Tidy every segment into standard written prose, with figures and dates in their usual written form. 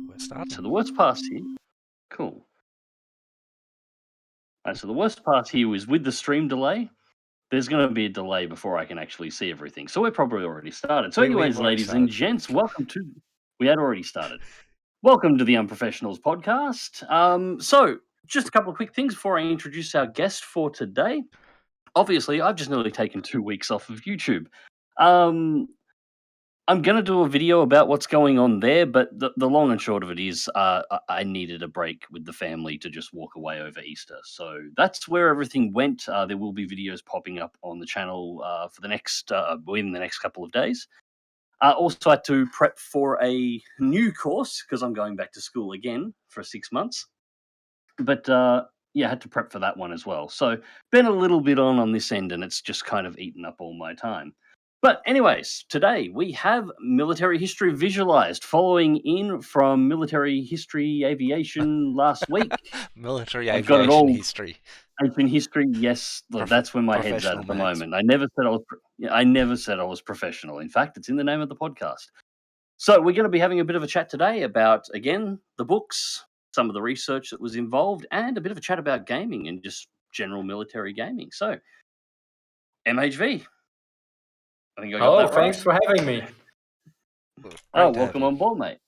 We're starting. So the worst part here, cool. Alright, so the worst part here is with the stream delay, there's going to be a delay before I can actually see everything. So we're probably already started. So We've anyways, already ladies and started. gents, welcome to... We had already started. Welcome to the Unprofessionals podcast. So just a couple of quick things before I introduce our guest for today. Obviously, I've just nearly taken 2 weeks off of YouTube. I'm going to do a video about what's going on there, but the long and short of it is I needed a break with the family to just walk away over Easter. So that's where everything went. There will be videos popping up on the channel for the next within the next couple of days. Also had to prep for a new course because I'm going back to school again for 6 months. But yeah, I had to prep for that one as well. So been a little bit on this end, and it's just kind of eaten up all my time. But anyways, today we have military history visualized, following in from military history aviation last week. Military I've got it aviation all. history. Aviation history, yes, look, that's where my head's at Professional the Mags. moment. I never said I was. I never said I was professional. In fact, it's in the name of the podcast. So we're going to be having a bit of a chat today about, again, the books, some of the research that was involved, and a bit of a chat about gaming and just general military gaming. So, MHV, I think I got that right. Thanks for having me. Oh, welcome on board, mate.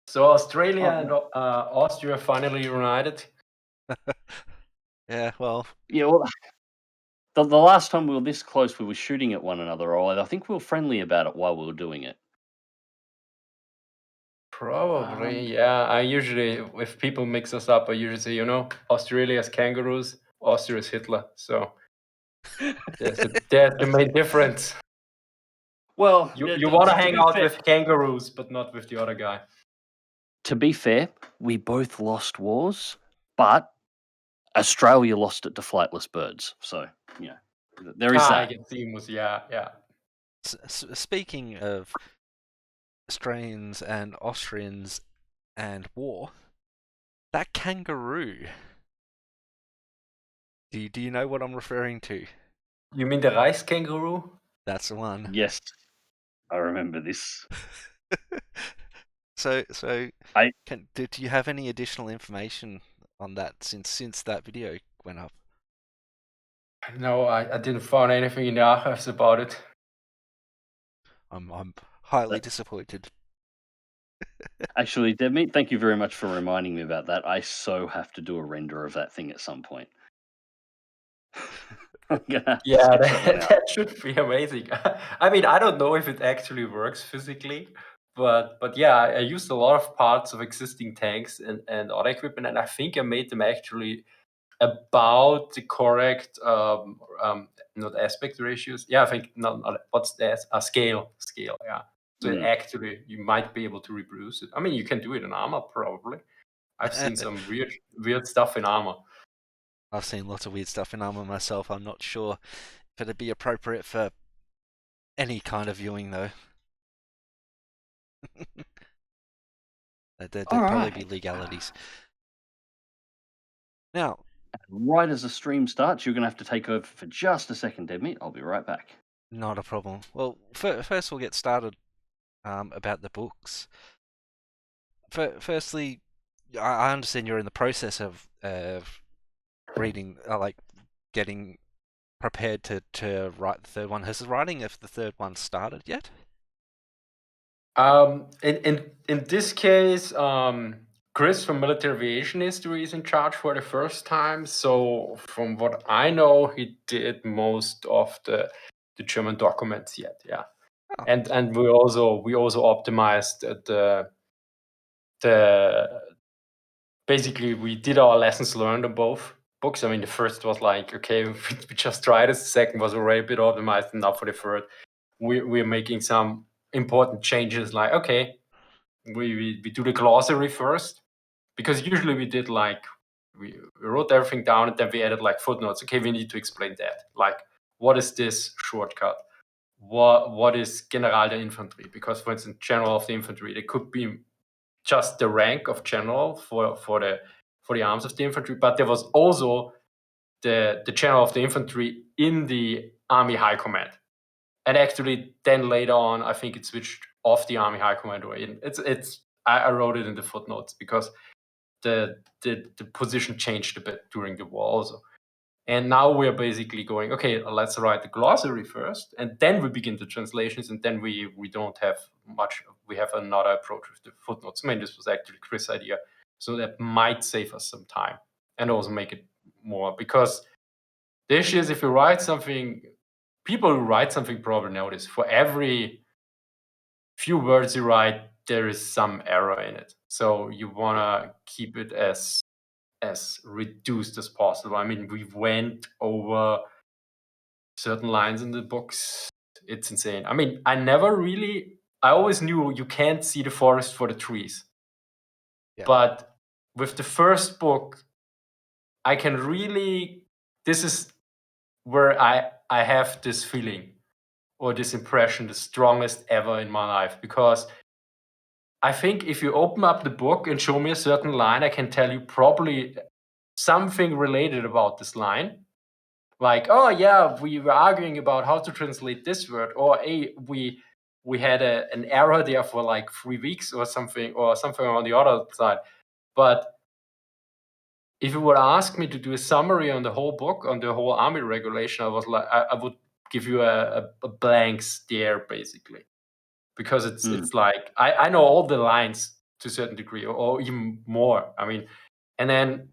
So Australia and Austria finally reunited. Yeah, well. Yeah, well, the last time we were this close, we were shooting at one another. Or I think we were friendly about it while we were doing it. Probably, yeah. I usually, if people mix us up, I usually say, Australia's kangaroos, Austria's Hitler. So there's the main difference. Well, you want to hang out with kangaroos, but not with the other guy. To be fair, we both lost wars, but Australia lost it to flightless birds. So, yeah, there is that. I can see yeah. Speaking of Australians and Austrians and war, that kangaroo. Do you know what I'm referring to? You mean the rice kangaroo? That's the one. Yes, I remember this. So do you have any additional information on that since that video went up? No, I didn't find anything in the archives about it. I'm highly disappointed. Actually, Debmeat, thank you very much for reminding me about that. I so have to do a render of that thing at some point. Yeah, that should be amazing. I mean, I don't know if it actually works physically, but yeah, I used a lot of parts of existing tanks and other equipment, and I think I made them actually about the correct not aspect ratios. Yeah, I think not what's that? A scale. Yeah. So actually, you might be able to reproduce it. I mean, you can do it in armor probably. I've seen some weird stuff in armor. I've seen lots of weird stuff in armor myself. I'm not sure if it'd be appropriate for any kind of viewing though. There'd probably be legalities. Now, right as the stream starts, you're going to have to take over for just a second, Debmeat. I'll be right back. Not a problem. Well, first we'll get started about the books. Firstly, I understand you're in the process of reading, getting prepared to write the third one. Has the writing of the third one started yet? In this case, Chris from Military Aviation History is in charge for the first time. So from what I know, he did most of the German documents yet. Yeah, oh. and we also optimized the basically we did our lessons learned on both books. I mean, the first was like, okay, we just tried it. The second was already a bit optimized, and now for the third, we're making some important changes. Like, okay, we do the glossary first, because usually we did like we wrote everything down and then we added like footnotes. Okay, we need to explain that. Like, what is this shortcut? What is General der Infanterie? Because for instance, General of the Infantry, it could be just the rank of general for the arms of the infantry, but there was also the general of the infantry in the army high command. And actually, then later on, I think it switched off the Army High Command way. And I wrote it in the footnotes because the position changed a bit during the war also. And now we're basically going, okay, let's write the glossary first, and then we begin the translations, and then we don't have much. We have another approach with the footnotes. I mean, this was actually Chris' idea, so that might save us some time and also make it more, because the issue is if you write something, people who write something probably know this. For every few words you write, there is some error in it. So you want to keep it as reduced as possible. I mean, we went over certain lines in the books. It's insane. I mean, I always knew you can't see the forest for the trees. Yeah. But with the first book, I can really, this is where I have this feeling or this impression, the strongest ever in my life, because I think if you open up the book and show me a certain line, I can tell you probably something related about this line. Like, oh yeah, we were arguing about how to translate this word, or hey, we had an error there for like 3 weeks or something on the other side. But if you would ask me to do a summary on the whole book, on the whole army regulation, I would give you a blank stare basically, because it's like I know all the lines to a certain degree, or even more. I mean, and then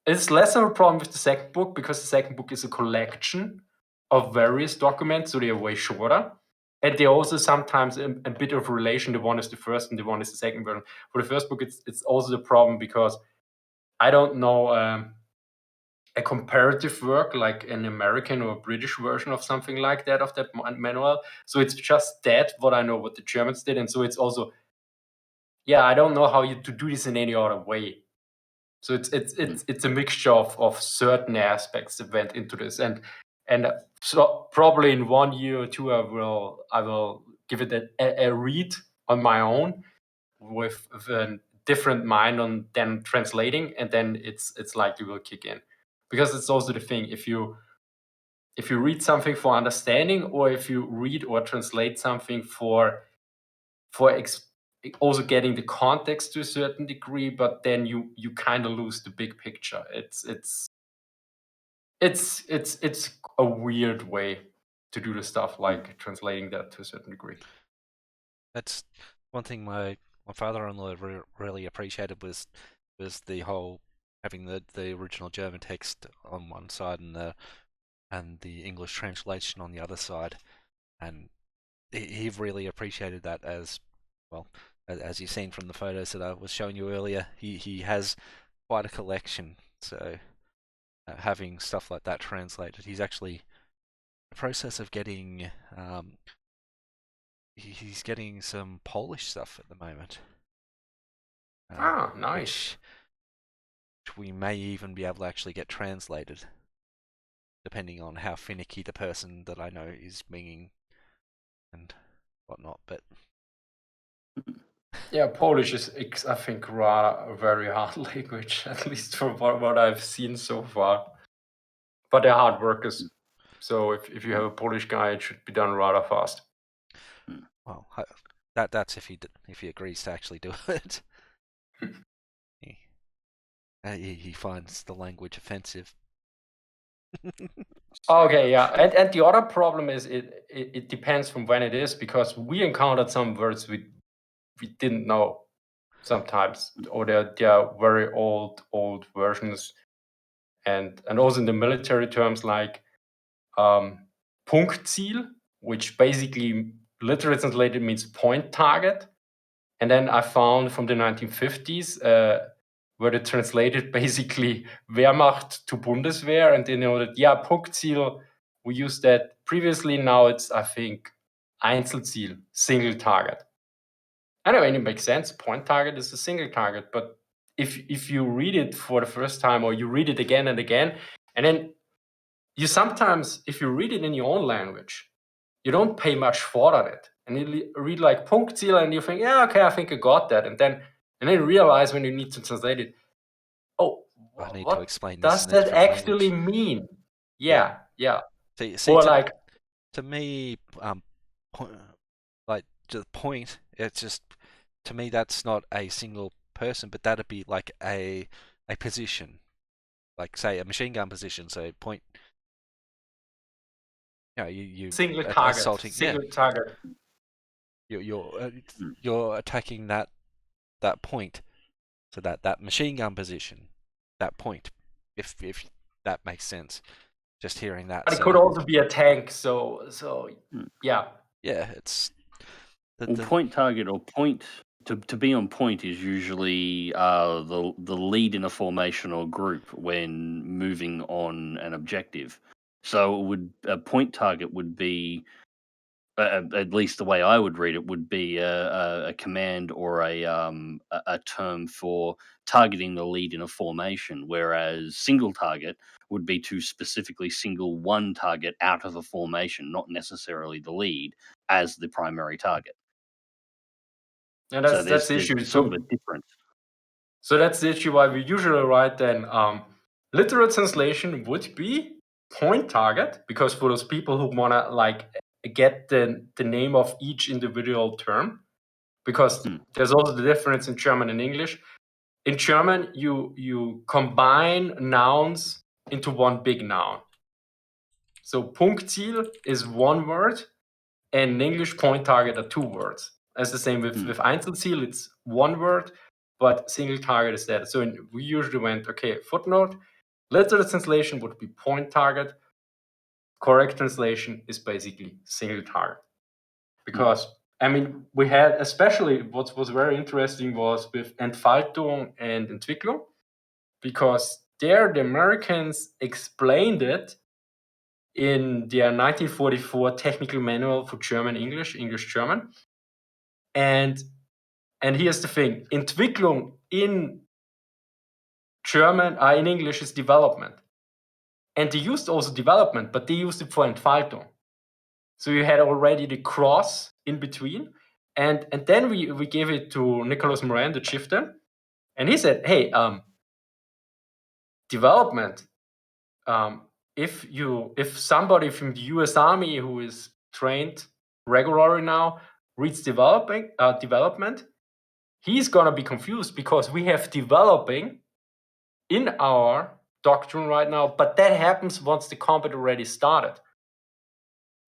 it's less of a problem with the second book, because the second book is a collection of various documents, so they are way shorter. And they also sometimes a bit of relation. The one is the first and the one is the second version. For the first book, it's also the problem because I don't know a comparative work like an American or British version of something like that, of that manual. So it's just that what I know what the Germans did. And so it's also, yeah, I don't know how to do this in any other way. So it's a mixture of certain aspects that went into this, and so probably in 1 year or two I will give it a read on my own with a different mind on then translating, and then it's likely will kick in, because it's also the thing, if you read something for understanding, or if you read or translate something for also getting the context to a certain degree, but then you kind of lose the big picture. It's a weird way to do the stuff, like translating that to a certain degree. That's one thing my father-in-law really appreciated was the whole having the original German text on one side and the English translation on the other side, and he really appreciated that as well. As you've seen from the photos that I was showing you earlier, he has quite a collection. So having stuff like that translated, he's actually in the process of getting he's getting some Polish stuff at the moment. Nice. Which we may even be able to actually get translated, depending on how finicky the person that I know is being and whatnot. But yeah, Polish is, I think, rather a very hard language, at least from what I've seen so far. But they're hard workers, so if you have a Polish guy, it should be done rather fast. Well, that's if he agrees to actually do it. He finds the language offensive. Okay, yeah, and the other problem is it depends from when it is, because we encountered some words we didn't know sometimes, or they're very old versions, and also in the military terms like Punktziel, which basically literally translated means point target. And then I found from the 1950s where they translated basically Wehrmacht to Bundeswehr, and they know that, yeah, Punktziel, we used that previously, now it's, I think, Einzelziel, single target. Anyway, it makes sense. Point target is a single target, but if you read it for the first time, or you read it again and again, and then you sometimes, if you read it in your own language, you don't pay much thought on it. And you read like Punktziel and you think, yeah, okay, I think I got that. And then you realize when you need to translate it, oh, I need to what explain this does in a that different actually language. mean? Yeah. See, Or like, to me, like to the point, it's just to me that's not a single person, but that'd be like a position, like say a machine gun position. So point, you Single target, assaulting, single target. You're attacking that point, so that machine gun position, that point, if that makes sense. Just hearing that. But it So could also be a tank. So yeah. yeah, it's Well, point target or point to be on point is usually the lead in a formation or group when moving on an objective. So a point target would be, at least the way I would read it, would be a command or a term for targeting the lead in a formation, whereas single target would be to specifically single one target out of a formation, not necessarily the lead as the primary target. And So that's the there's issue. sort of a difference. So that's the issue why we usually write then literal translation would be point target, because for those people who wanna like get the name of each individual term, because there's also the difference in German and English. In German, you combine nouns into one big noun. So Punktziel is one word, and in English, point target are two words. That's the same with Einzelziel, it's one word, but single target is that. So we usually went, okay, footnote, literal translation would be point target. Correct translation is basically single target. Because, I mean, we had, especially what was very interesting was with Entfaltung and Entwicklung, because there the Americans explained it in their 1944 technical manual for German English, English German. And here's the thing, Entwicklung in German, in English is development. And they used also development, but they used it for Entfaltung. So you had already the cross in between. And then we gave it to Nicholas Moran, the chieftain, and he said, hey, development, if somebody from the US Army who is trained regularly now reads development, he's gonna be confused because we have developing in our doctrine right now, but that happens once the combat already started.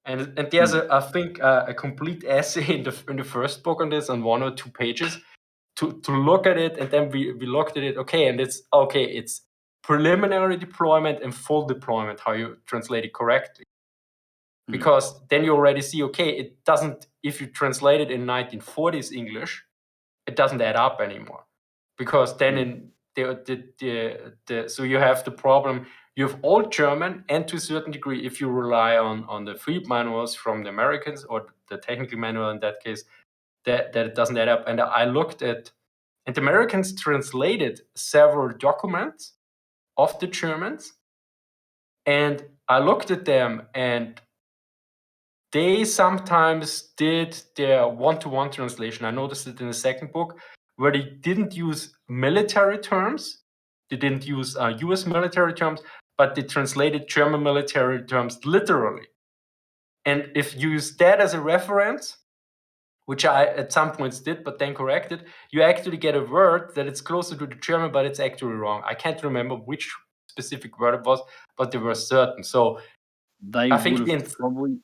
And there's I think a complete essay in the first book on this, on 1 or 2 pages, to look at it, and then we looked at it. Okay, and it's preliminary deployment and full deployment, how you translate it correctly. Because then you already see, okay, it doesn't, if you translate it in 1940s English, it doesn't add up anymore. Because then in so you have the problem, you have Old German, and to a certain degree, if you rely on the field manuals from the Americans, or the technical manual in that case, that it doesn't add up. And I looked at, and the Americans translated several documents of the Germans, and I looked at them, and they sometimes did their one-to-one translation. I noticed it in the second book, where they didn't use military terms. They didn't use US military terms, but they translated German military terms literally. And if you use that as a reference, which I at some points did, but then corrected, you actually get a word that it's closer to the German, but it's actually wrong. I can't remember which specific word it was, but they were certain. So They I think would have probably.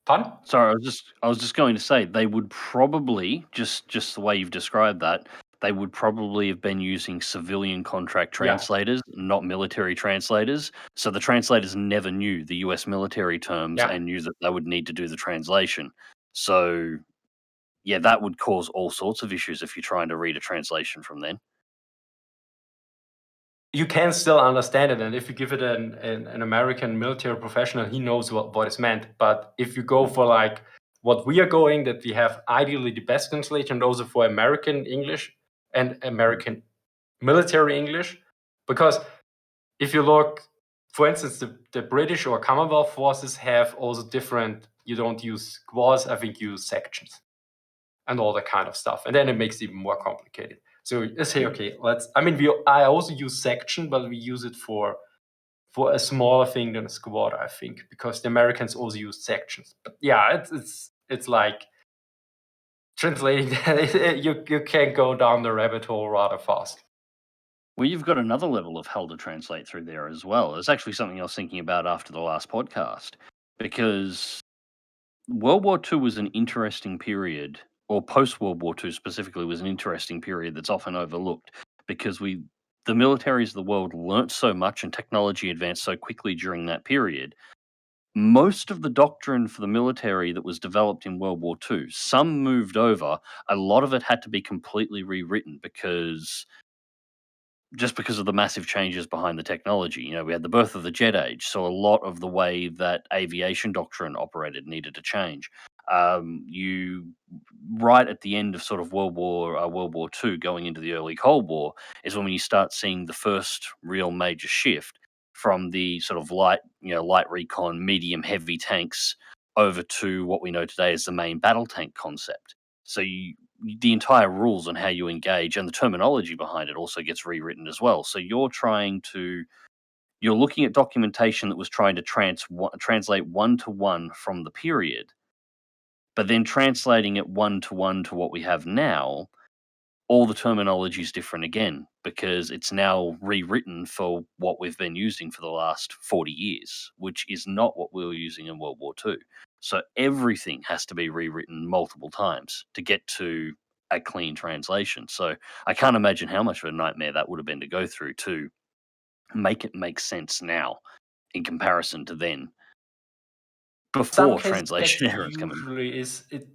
Pardon? Sorry, I was just going to say they would probably, just the way you've described that, they would probably have been using civilian contract translators, not military translators. So the translators never knew the US military terms and knew that they would need to do the translation. So yeah, that would cause all sorts of issues if you're trying to read a translation from then. You can still understand it, and if you give it an American military professional, he knows what is meant. But if you go for like what we are going, that we have ideally the best translation, those are for American English and American military English. Because if you look, for instance, the British or Commonwealth forces have also different, you don't use squads, I think you use sections and all that kind of stuff. And then it makes it even more complicated. So you say, okay, I also use section, but we use it for for a smaller thing than a squad, I think, because the Americans also use sections. But yeah, it's like translating that. You can go down the rabbit hole rather fast. Well, you've got another level of hell to translate through there as well. It's actually something I was thinking about after the last podcast, because World War II was an interesting period, or post World War II specifically was an interesting period that's often overlooked, because the militaries of the world learnt so much and technology advanced so quickly during that period. Most of the doctrine for the military that was developed in World War II, some moved over. A lot of it had to be completely rewritten because of the massive changes behind the technology. You know, we had the birth of the jet age, so a lot of the way that aviation doctrine operated needed to change. You right at the end of sort of World War II, going into the early Cold War, is when you start seeing the first real major shift from the sort of light recon, medium, heavy tanks over to what we know today as the main battle tank concept. So the entire rules on how you engage and the terminology behind it also gets rewritten as well. So you're looking at documentation that was trying to translate one to one from the period, but then translating it one to what we have now. All the terminology is different again because it's now rewritten for what we've been using for the last 40 years, which is not what we were using in World War II. So everything has to be rewritten multiple times to get to a clean translation. So I can't imagine how much of a nightmare that would have been to go through to make it make sense now in comparison to then, Some before cases translation errors come in.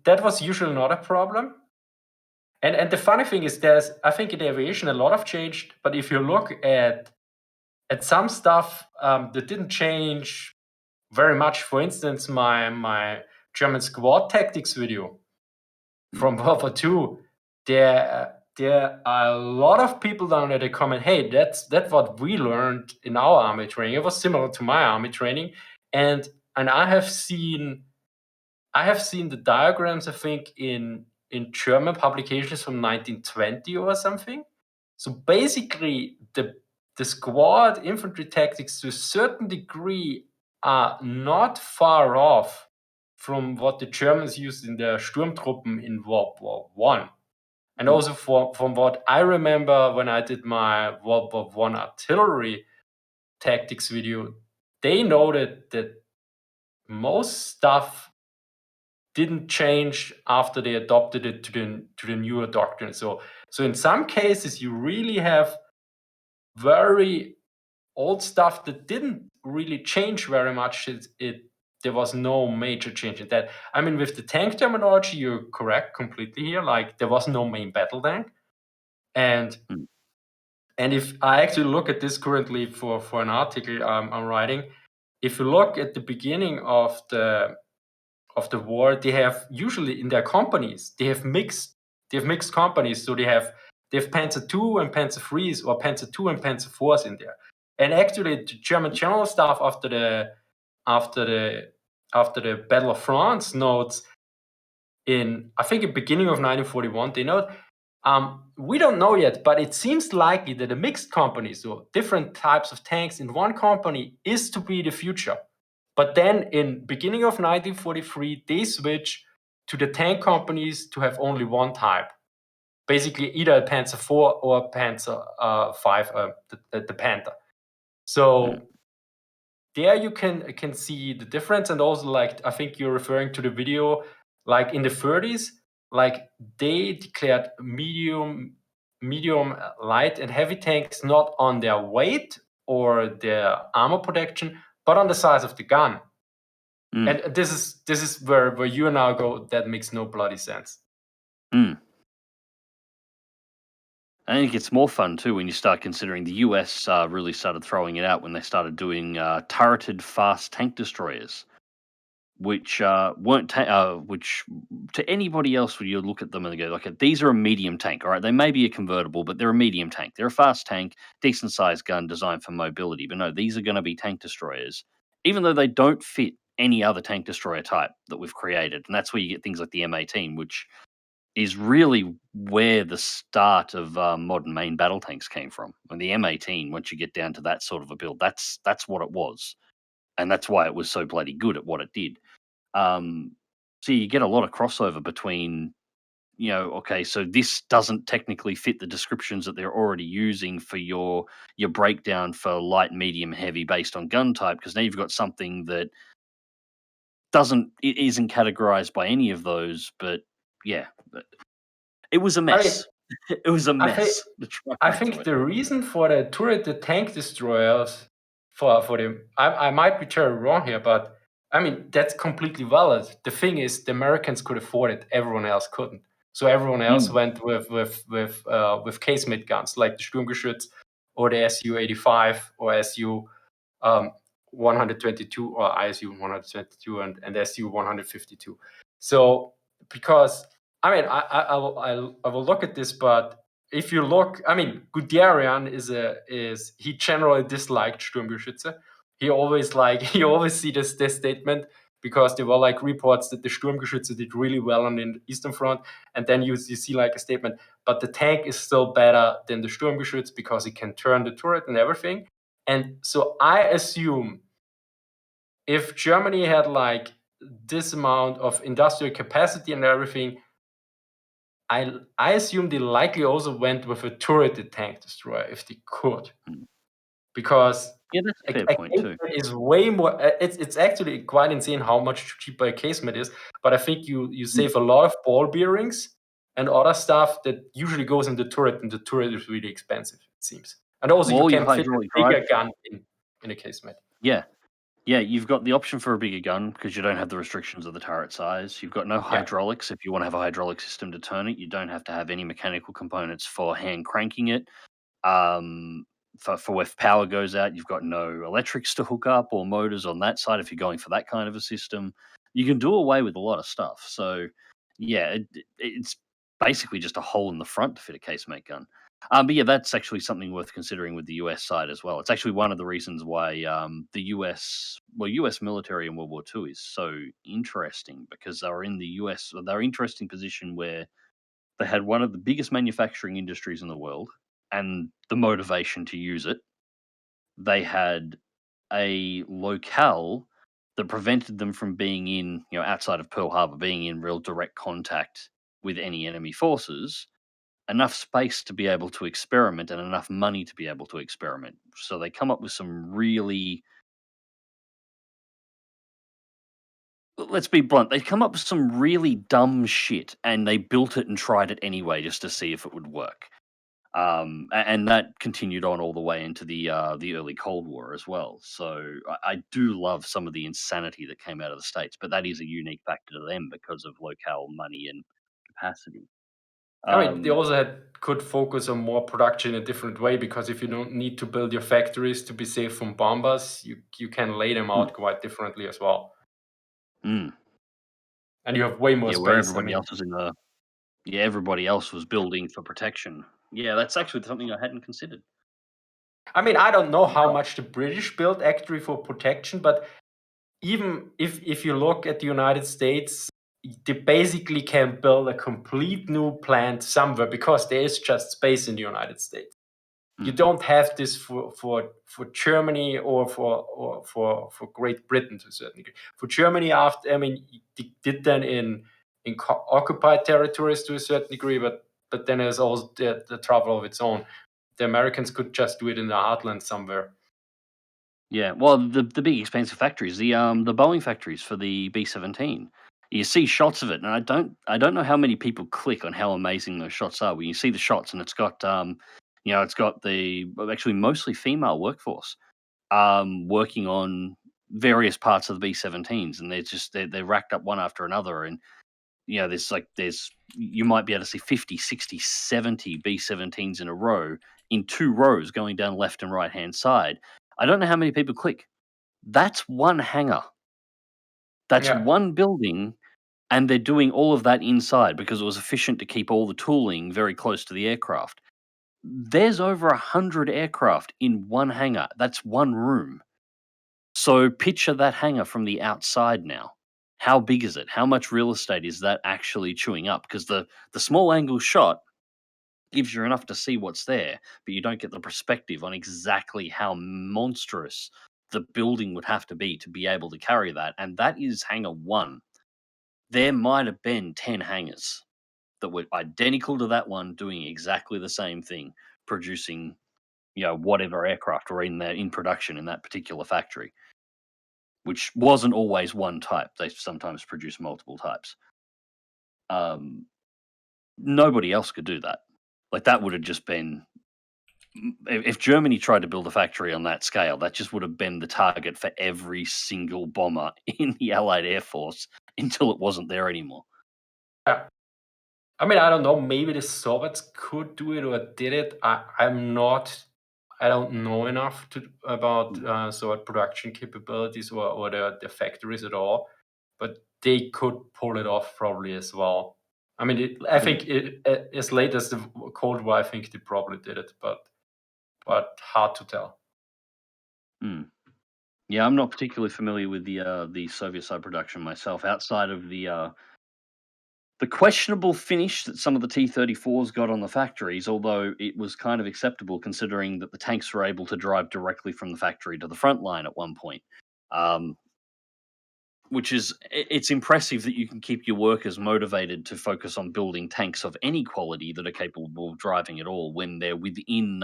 that was usually not a problem. And the funny thing is, I think in aviation a lot have changed, but if you look at some stuff that didn't change very much, for instance, my German squad tactics video from World War II, there are a lot of people down there that comment, hey, that's what we learned in our army training. It was similar to my army training, and I have seen the diagrams, I think, in German publications from 1920 or something. So basically, the squad infantry tactics to a certain degree are not far off from what the Germans used in their Sturmtruppen in World War One. And also from what I remember when I did my World War One artillery tactics video, they noted that most stuff didn't change after they adopted it to the newer doctrine. So in some cases, you really have very old stuff that didn't really change very much. There was no major change in that. I mean, with the tank terminology, you're correct completely here. Like, there was no main battle tank, and if I actually look at this currently for an article I'm writing, if you look at the beginning of the war, they have usually in their companies they have mixed companies. So they have Panzer II and Panzer IIIs, or Panzer II and Panzer IVs in there. And actually, the German general staff after the Battle of France notes in, I think, the beginning of 1941, they note, we don't know yet, but it seems likely that a mixed company, so different types of tanks in one company, is to be the future. But then in beginning of 1943, they switch to the tank companies to have only one type. Basically, either a Panzer IV or Panzer V, the Panther. So there you can see the difference. And also, like, I think you're referring to the video, like in the 30s, like they declared medium, light, and heavy tanks not on their weight or their armor protection, but on the size of the gun. And this is where you and I go, that makes no bloody sense. I think it's more fun too when you start considering the US really started throwing it out when they started doing turreted fast tank destroyers, which weren't which to anybody else when you look at them and go, like, these are a medium tank, all right? They may be a convertible, but they're a medium tank. They're a fast tank, decent sized gun designed for mobility. But no, these are going to be tank destroyers, even though they don't fit any other tank destroyer type that we've created. And that's where you get things like the M18, which is really where the start of modern main battle tanks came from. And the M18, once you get down to that sort of a build, that's what it was, and that's why it was so bloody good at what it did. So you get a lot of crossover between, okay, so this doesn't technically fit the descriptions that they're already using for your breakdown for light, medium, heavy based on gun type, because now you've got something that isn't categorized by any of those. But yeah, it was a I mean, mess. It was a I think mess to try I through think it. the reason for the turret tank destroyers for the I might be terribly wrong here, but I mean that's completely valid. The thing is, the Americans could afford it; everyone else couldn't. So everyone else went with casemate guns like the Sturmgeschütz or the Su-85 or Su 122 or ISU 122 and Su 152. So because I mean I will look at this, but if you look, I mean, Guderian is he generally disliked Sturmgeschütze. He always see this statement because there were like reports that the Sturmgeschütze did really well on the Eastern Front, and then you see like a statement, but the tank is still better than the Sturmgeschütz because it can turn the turret and everything. And so I assume if Germany had like this amount of industrial capacity and everything, I assume they likely also went with a turreted tank destroyer if they could, because Yeah, that's a fair point too. casemate is way more. It's actually quite insane how much cheaper a casemate is. But I think you save a lot of ball bearings and other stuff that usually goes in the turret, and the turret is really expensive, it seems. And also, you Well, your can fit a hydraulic bigger drive. gun in a casemate. Yeah. Yeah, you've got the option for a bigger gun because you don't have the restrictions of the turret size. You've got no Yeah. hydraulics if you want to have a hydraulic system to turn it. You don't have to have any mechanical components for hand cranking it. For if power goes out, you've got no electrics to hook up or motors on that side if you're going for that kind of a system. You can do away with a lot of stuff. So, yeah, it's basically just a hole in the front to fit a casemate gun. But yeah, that's actually something worth considering with the US side as well. It's actually one of the reasons why the US military in World War II is so interesting, because they were in the US, they're interesting position where they had one of the biggest manufacturing industries in the world and the motivation to use it. They had a locale that prevented them from being in, outside of Pearl Harbor, being in real direct contact with any enemy forces, enough space to be able to experiment and enough money to be able to experiment. So they come up with some really, let's be blunt, they come up with some really dumb shit and they built it and tried it anyway just to see if it would work. And that continued on all the way into the early Cold War as well. So I do love some of the insanity that came out of the States, but that is a unique factor to them because of locale money and capacity. I mean, they Um, also could focus on more production in a different way, because if you don't need to build your factories to be safe from bombers, you can lay them out quite differently as well, mm, and you have way more yeah, where space. I everybody mean, else was everybody else was building for protection. Yeah, that's actually something I hadn't considered. I don't know how much the British built actually for protection, but even if you look at the United States, they basically can build a complete new plant somewhere because there is just space in the United States. You don't have this for Germany or for Great Britain to a certain degree. For Germany, after they did then in occupied territories to a certain degree, but then there's also the trouble of its own. The Americans could just do it in the heartland somewhere. Yeah, well, the big expensive factories, the Boeing factories for the B-17. You see shots of it, and I don't know how many people click on how amazing those shots are. When you see the shots, and it's got it's got the actually mostly female workforce working on various parts of the B-17s, and they're racked up one after another, and there's you might be able to see 50, 60, 70 B-17s in a row in two rows going down left and right hand side. I don't know how many people click. That's one hangar. That's Yeah. one building, and they're doing all of that inside because it was efficient to keep all the tooling very close to the aircraft. There's over 100 aircraft in one hangar. That's one room. So picture that hangar from the outside now. how big is it? How much real estate is that actually chewing up? Because the small angle shot gives you enough to see what's there, but you don't get the perspective on exactly how monstrous the building would have to be able to carry that. And that is hangar 1. There might have been 10 hangars that were identical to that one, doing exactly the same thing, producing, whatever aircraft were in production in that particular factory, which wasn't always one type. They sometimes produce multiple types. Nobody else could do that. Like, that would have just been, if Germany tried to build a factory on that scale, that just would have been the target for every single bomber in the Allied Air Force until it wasn't there anymore. Yeah. I mean, I don't know. Maybe the Soviets could do it or did it. I don't know enough about Soviet production capabilities or the factories at all. But they could pull it off probably as well. I mean, I think as late as the Cold War, I think they probably did it, but hard to tell. Yeah, I'm not particularly familiar with the Soviet side production myself, outside of the questionable finish that some of the T-34s got on the factories, although it was kind of acceptable considering that the tanks were able to drive directly from the factory to the front line at one point. Which is, it's impressive that you can keep your workers motivated to focus on building tanks of any quality that are capable of driving at all when they're within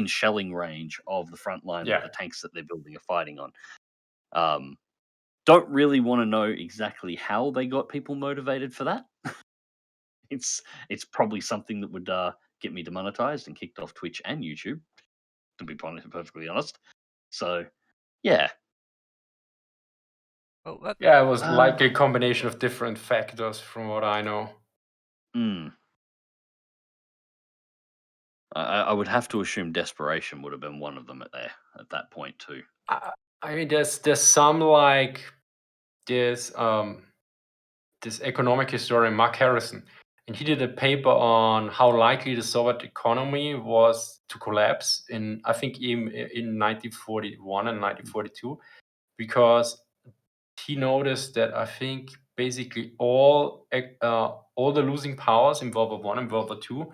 shelling range of the front line that the tanks that they're building are fighting on. Don't really want to know exactly how they got people motivated for that. It's probably something that would get me demonetized and kicked off Twitch and YouTube, to be perfectly honest. So, yeah. Well, it was like a combination of different factors, from what I know. I would have to assume desperation would have been one of them at that point too. I mean, there's some like this economic historian, Mark Harrison, and he did a paper on how likely the Soviet economy was to collapse in 1941 and 1942, because he noticed that I think basically all the losing powers in World War I and World War II,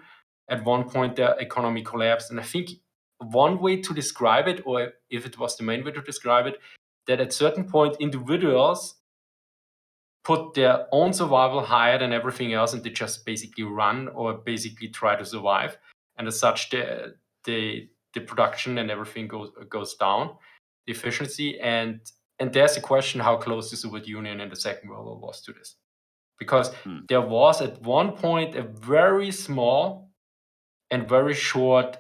at one point their economy collapsed. And I think one way to describe it, or if it was the main way to describe it, that at certain point individuals put their own survival higher than everything else, and they just basically run or basically try to survive. And as such, the production and everything goes down, the efficiency. And there's a question how close the Soviet Union and the Second World War was to this. Because there was at one point a very small and very short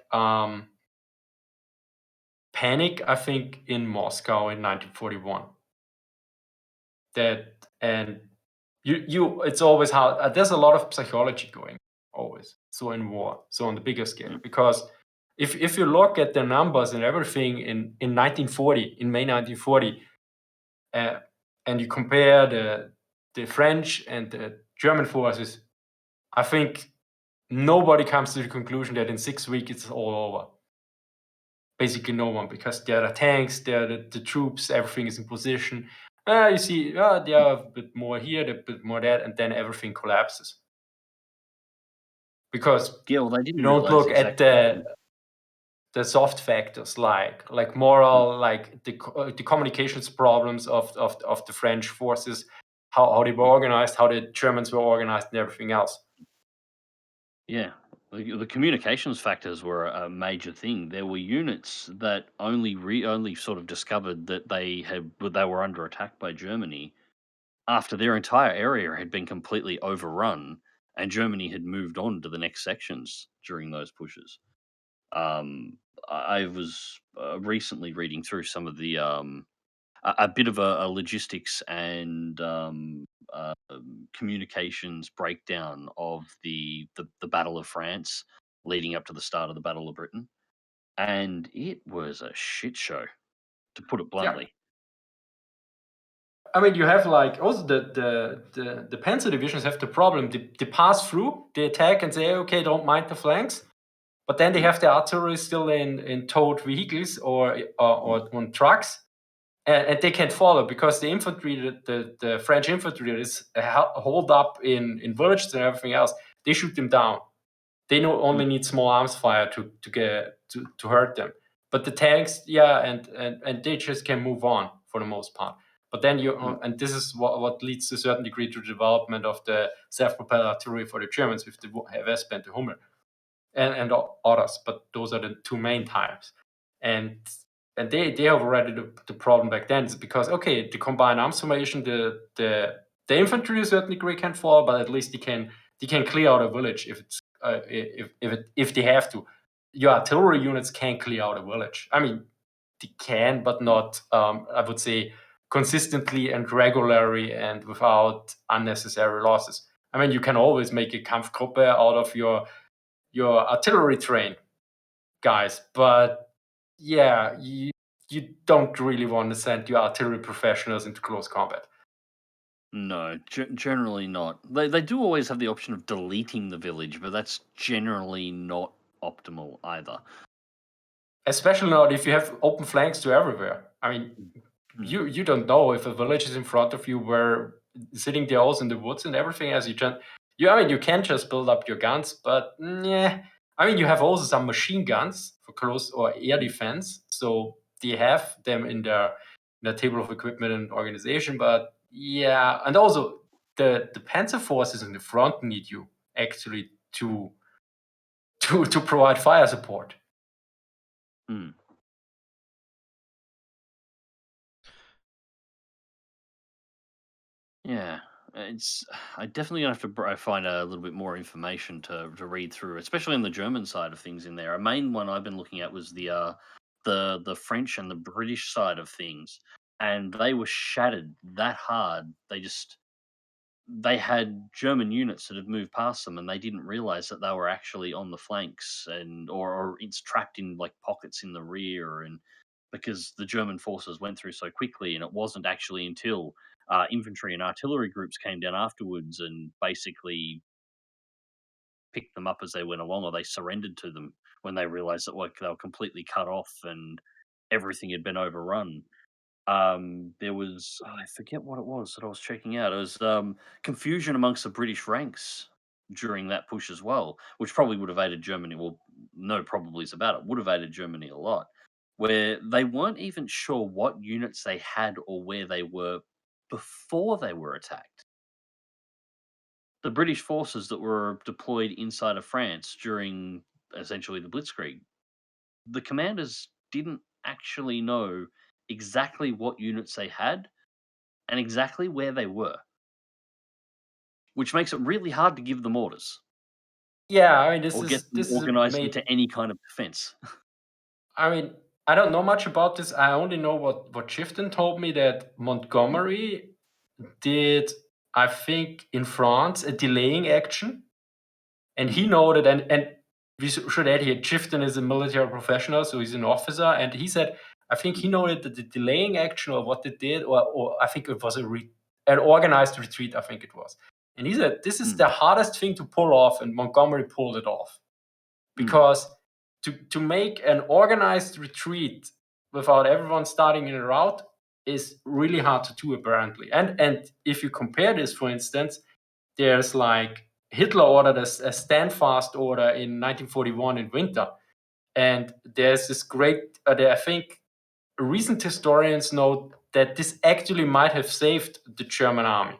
panic, I think, in Moscow in 1941. It's always how there's a lot of psychology going always. So in war, so on the bigger scale, because if you look at the numbers and everything in 1940, in May 1940, and you compare the French and the German forces, I think nobody comes to the conclusion that in 6 weeks it's all over. Basically no one, because there are tanks, there are the troops, everything is in position. You see, they are a bit more here, a bit more that, and then everything collapses. Because you don't look at the soft factors like moral, like the communications problems of the French forces, how they were organized, how the Germans were organized, and everything else. Yeah, the communications factors were a major thing. There were units that only sort of discovered that they were under attack by Germany after their entire area had been completely overrun and Germany had moved on to the next sections during those pushes. I was recently reading through some of the a bit of a logistics and communications breakdown of the Battle of France leading up to the start of the Battle of Britain, and it was a shit show, to put it bluntly. I mean, you have like also the Panzer divisions have the problem. They pass through, they attack and say, okay, don't mind the flanks, but then they have the artillery still in towed vehicles or on trucks, and they can't follow because the infantry, the French infantry that is holed up in villages and everything else, they shoot them down. They only need small arms fire to hurt them. But the tanks, yeah, and they just can move on for the most part. But then and this is what leads to a certain degree to the development of the self-propelled artillery for the Germans with the Westband, the Hummel, and others. But those are the two main types. And they have already the problem back then is because, okay, the combined arms formation, the infantry to a certain degree can fall, but at least they can clear out a village if it's if they have to. Your artillery units can clear out a village. I mean, they can, but not, I would say, consistently and regularly and without unnecessary losses. I mean, you can always make a Kampfgruppe out of your artillery train guys, but yeah, you don't really want to send your artillery professionals into close combat. No, generally not. They do always have the option of deleting the village, but that's generally not optimal either. Especially not if you have open flanks to everywhere. I mean, you don't know if a village is in front of you where sitting there also in the woods and everything else. I mean, you can just build up your guns, but yeah. I mean, you have also some machine guns for close or air defense, so they have them in their table of equipment and organization. But yeah, and also the panzer forces in the front need you actually to provide fire support. Yeah, I definitely gonna have to find a little bit more information to read through, especially on the German side of things. In there, a main one I've been looking at was the French and the British side of things, and they were shattered that hard. They had German units that had moved past them, and they didn't realize that they were actually on the flanks or it's trapped in like pockets in the rear, and because the German forces went through so quickly, and it wasn't actually until infantry and artillery groups came down afterwards and basically picked them up as they went along, or they surrendered to them when they realized that they were completely cut off and everything had been overrun. There was I forget what it was that I was checking out. It was confusion amongst the British ranks during that push as well, which probably would have aided Germany. Well, no probablys about it. Would have aided Germany a lot, where they weren't even sure what units they had or where they were before they were attacked. The British forces that were deployed inside of France during essentially the Blitzkrieg, the commanders didn't actually know exactly what units they had and exactly where they were, which makes it really hard to give them orders Yeah, I mean, or get them this is a organized into any kind of defense. I mean, I don't know much about this. I only know what Shifton told me, that Montgomery did, I think, in France, a delaying action. And he noted, and we should add here, Shifton is a military professional, so he's an officer. And he said, I think he noted that the delaying action or what they did, or I think it was an organized retreat, I think it was. And he said, this is the hardest thing to pull off, and Montgomery pulled it off. Because to make an organized retreat without everyone starting in a route is really hard to do, apparently. And if you compare this, for instance, there's like Hitler ordered a stand-fast order in 1941 in winter. And there's this great, I think recent historians note that this actually might have saved the German army.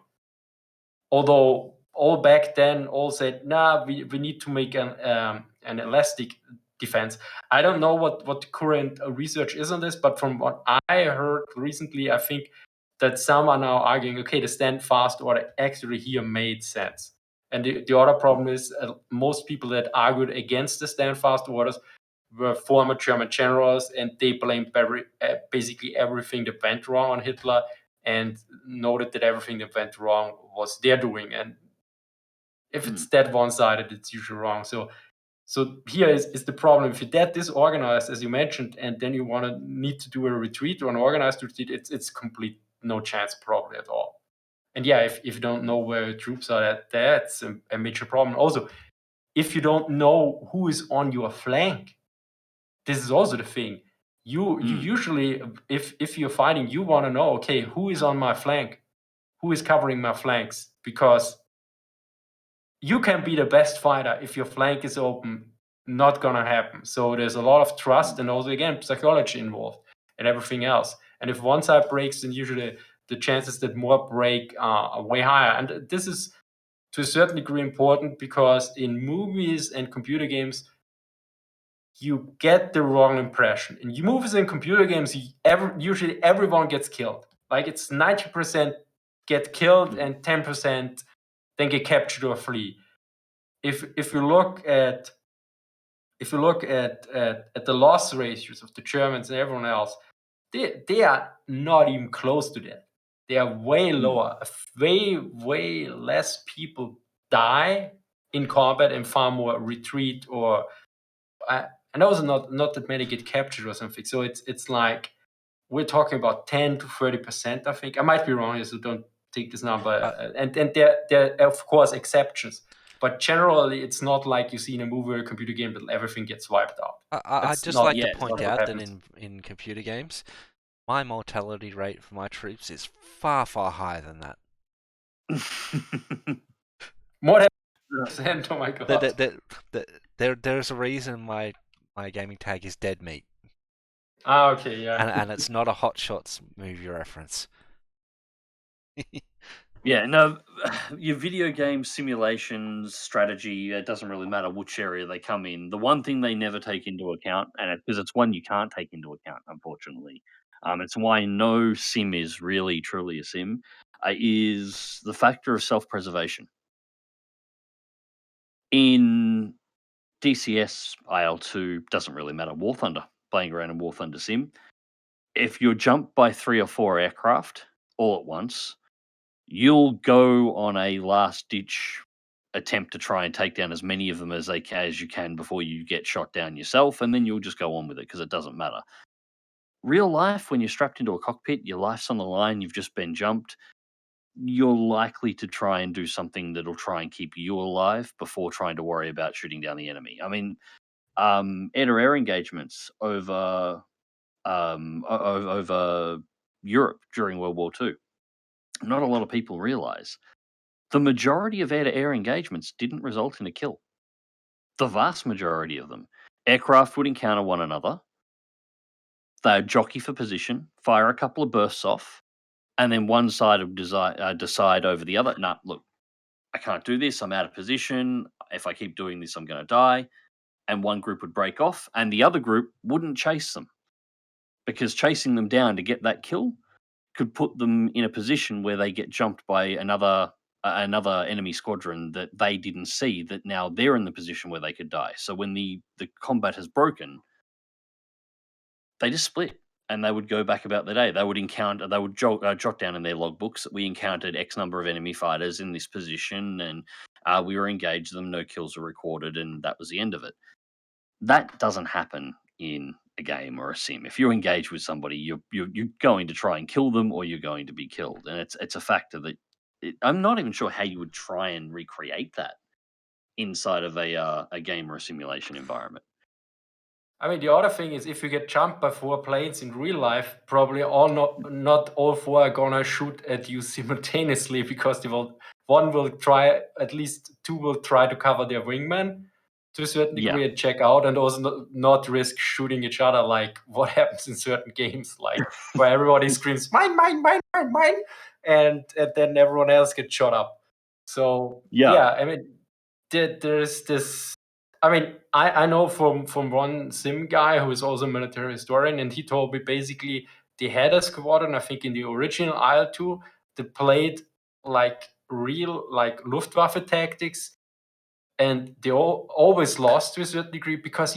Although all back then all said, nah, we need to make an elastic defense. I don't know what the current research is on this, but from what I heard recently, I think that some are now arguing, okay, the stand fast order actually here made sense. And the other problem is most people that argued against the stand fast orders were former German generals, and they blamed basically everything that went wrong on Hitler and noted that everything that went wrong was their doing. And if it's that one-sided, it's usually wrong. So here is the problem. If you're that disorganized, as you mentioned, and then you need to do a retreat or an organized retreat, it's complete no chance probably at all. And yeah, if you don't know where your troops are, that's a major problem. Also, if you don't know who is on your flank, this is also the thing. you usually, if you're fighting, you want to know, okay, who is on my flank, who is covering my flanks, because you can be the best fighter if your flank is open. Not gonna happen. So there's a lot of trust and also again psychology involved and everything else. And if one side breaks, then usually the chances that more break are way higher. And this is to a certain degree important because in movies and computer games, you get the wrong impression. In movies and computer games, usually everyone gets killed. Like it's 90% get killed and 10% then get captured or flee. If you look at the loss ratios of the Germans and everyone else, they are not even close to that. They are way lower. Way less people die in combat and far more retreat or and also not that many get captured or something. So it's like we're talking about 10 to 30%. I think I might be wrong here, so don't take this number. And there are of course exceptions. But generally, it's not like you see in a movie or a computer game that everything gets wiped out. I'd just like to That's point not what out that happens. in computer games, my mortality rate for my troops is far, far higher than that. More than 100%, oh my god. There's a reason my gaming tag is dead meat, Ah, okay, yeah. and it's not a Hot Shots movie reference. Yeah, no, your video game simulations, strategy, it doesn't really matter which area they come in. The one thing they never take into account, and because it's one you can't take into account, unfortunately, it's why no sim is really truly a sim, is the factor of self-preservation. In DCS, IL2, doesn't really matter, War Thunder, playing around in War Thunder sim, if you're jumped by 3 or 4 aircraft all at once, you'll go on a last-ditch attempt to try and take down as many of them as you can before you get shot down yourself, and then you'll just go on with it because it doesn't matter. Real life, when you're strapped into a cockpit, your life's on the line, you've just been jumped, you're likely to try and do something that'll try and keep you alive before trying to worry about shooting down the enemy. I mean, air-to-air engagements over Europe during World War II. Not a lot of people realize the majority of air-to-air engagements didn't result in a kill. The vast majority of them. Aircraft would encounter one another, they'd jockey for position, fire a couple of bursts off, and then one side would decide over the other, nah, look, I can't do this, I'm out of position, if I keep doing this, I'm going to die. And one group would break off, and the other group wouldn't chase them. Because chasing them down to get that kill could put them in a position where they get jumped by another enemy squadron that they didn't see, that now they're in the position where they could die. So when the combat has broken, they just split and they would go back about their day. They would jot down in their logbooks that we encountered X number of enemy fighters in this position and we were engaged them, no kills were recorded, and that was the end of it. That doesn't happen in a game or a sim. If you engage with somebody, you're going to try and kill them, or you're going to be killed, and it's a factor that I'm not even sure how you would try and recreate that inside of a game or a simulation environment. I mean, the other thing is if you get jumped by 4 planes in real life, probably not all 4 are gonna shoot at you simultaneously because one will try, at least 2 will try to cover their wingman to a certain degree and check out, and also not risk shooting each other like what happens in certain games, like where everybody screams mine, mine, mine, mine, mine, and then everyone else gets shot up. So yeah, I mean, there's this. I mean, I know from one sim guy who is also a military historian, and he told me basically they had a squadron, I think in the original IL-2, that played like real like Luftwaffe tactics, and they always lost to a certain degree because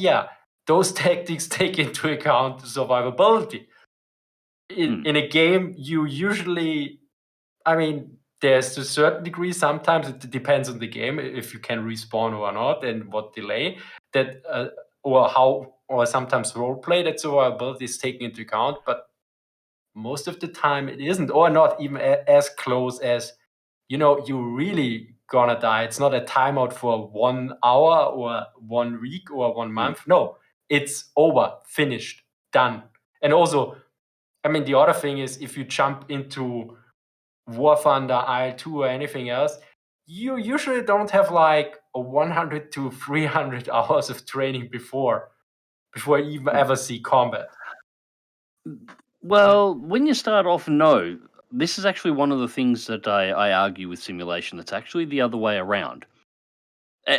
those tactics take into account survivability. In a game, you usually, I mean, there's a certain degree, sometimes it depends on the game, if you can respawn or not, and what delay that, or sometimes roleplay that survivability is taken into account, but most of the time it isn't, or not even as close as, you really gonna die. It's not a timeout for 1 hour or 1 week or 1 month. No, it's over, finished, done. And also, I mean, the other thing is if you jump into War Thunder, IL-2 or anything else, you usually don't have like a 100 to 300 hours of training before you ever see combat. Well, when you start off, no. This is actually one of the things that I argue with simulation. That's actually the other way around.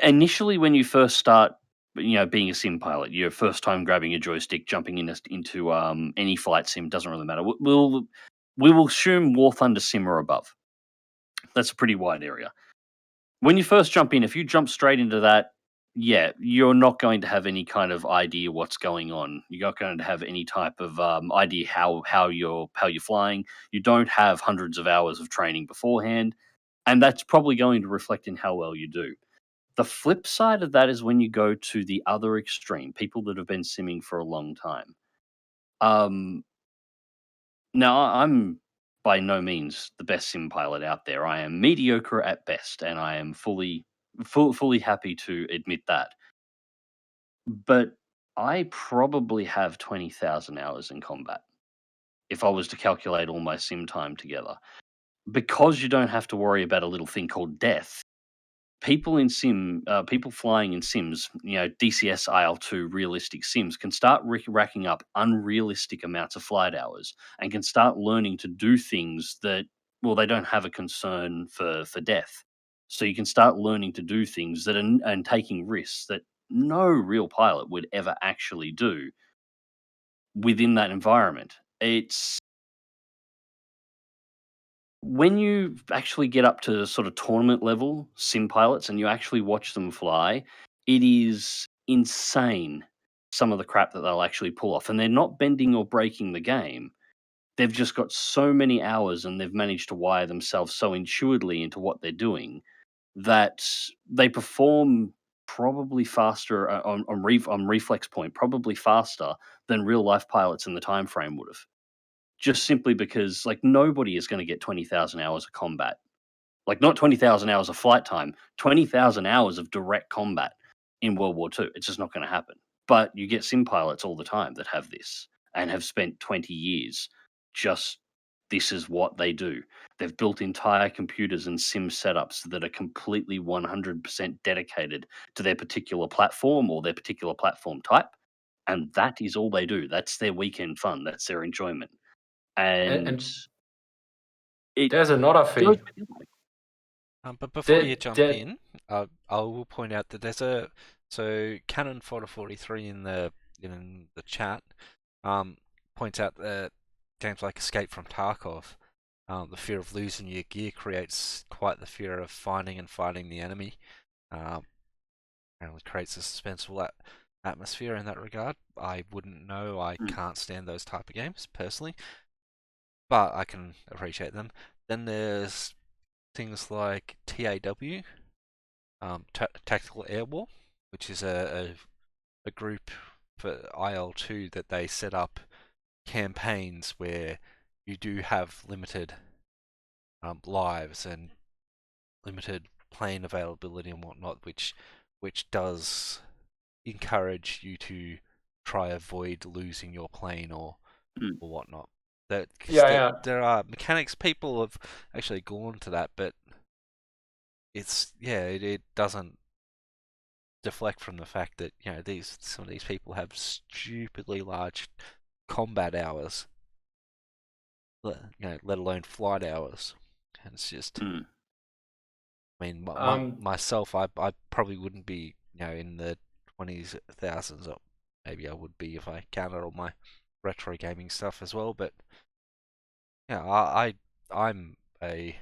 Initially, when you first start, being a sim pilot, your first time grabbing a joystick, jumping into any flight sim, doesn't really matter. We will assume War Thunder Sim or above. That's a pretty wide area. When you first jump in, if you jump straight into that, yeah, you're not going to have any kind of idea what's going on. You're not going to have any type of idea how you're flying. You don't have hundreds of hours of training beforehand, and that's probably going to reflect in how well you do. The flip side of that is when you go to the other extreme, people that have been simming for a long time. Now, I'm by no means the best sim pilot out there. I am mediocre at best, and I am fully happy to admit that. But I probably have 20,000 hours in combat if I was to calculate all my sim time together. Because you don't have to worry about a little thing called death, people flying in sims, DCS IL2 realistic sims can start racking up unrealistic amounts of flight hours and can start learning to do things that, well, they don't have a concern for death. So you can start learning to do things and taking risks that no real pilot would ever actually do within that environment. It's when you actually get up to sort of tournament level sim pilots and you actually watch them fly, it is insane some of the crap that they'll actually pull off. And they're not bending or breaking the game. They've just got so many hours and they've managed to wire themselves so intuitively into what they're doing that they perform probably faster on reflex point, probably faster than real life pilots in the time frame would have, just simply because like nobody is going to get 20,000 hours of combat. Like not 20,000 hours of flight time, 20,000 hours of direct combat in World War II. It's just not going to happen. But you get sim pilots all the time that have this and have spent 20 years just this is what they do. They've built entire computers and sim setups that are completely 100% dedicated to their particular platform or their particular platform type. And that is all they do. That's their weekend fun. That's their enjoyment. And And it there's another goes thing. But before you That, jump that in, I will point out that there's a Canon Photo 43 in the chat points out that games like Escape from Tarkov, the fear of losing your gear creates quite the fear of finding and fighting the enemy. Apparently creates a suspenseful atmosphere in that regard. I wouldn't know. I can't stand those type of games personally, but I can appreciate them. Then there's things like TAW, Tactical Air War, which is a group for IL2 that they set up campaigns where you do have limited lives and limited plane availability and whatnot, which does encourage you to try avoid losing your plane or whatnot. That yeah. there are mechanics. People have actually gone to that, but it doesn't deflect from the fact that some of these people have stupidly large combat hours, let alone flight hours, and it's just. I mean, myself, I probably wouldn't be in the 20s, thousands, or maybe I would be if I counted all my retro gaming stuff as well. But yeah, I'm a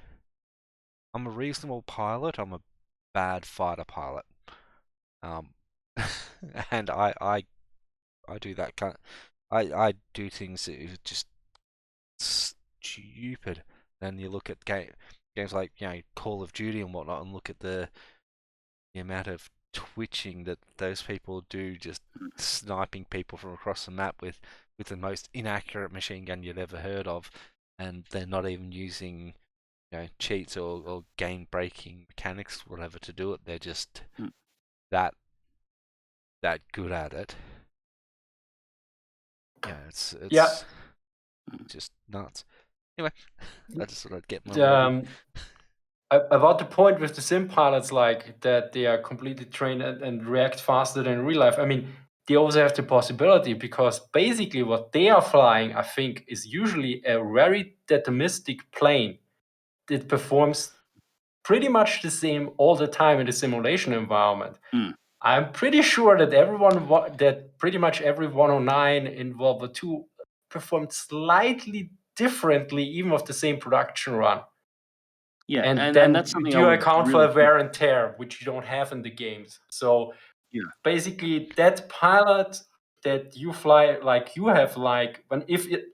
I'm a reasonable pilot. I'm a bad fighter pilot. Um, and I do that kind. I do things that are just stupid. Then you look at games like Call of Duty and whatnot, and look at the amount of twitching that those people do, just sniping people from across the map with the most inaccurate machine gun you'd ever heard of, and they're not even using cheats or game breaking mechanics whatever to do it. They're just that good at it. Yeah, it's Yeah. just nuts. Anyway, I just thought I'd get my review. About the point with the sim pilots, like that they are completely trained and react faster than in real life. I mean, they also have the possibility, because basically what they are flying, I think, is usually a very deterministic plane that performs pretty much the same all the time in the simulation environment. Mm. I'm pretty sure that pretty much every 109 in World War II performed slightly differently, even of the same production run. Yeah, And and then that's something I you would account for really a wear and tear, which you don't have in the games. So yeah. basically, that pilot that you fly, like you have, like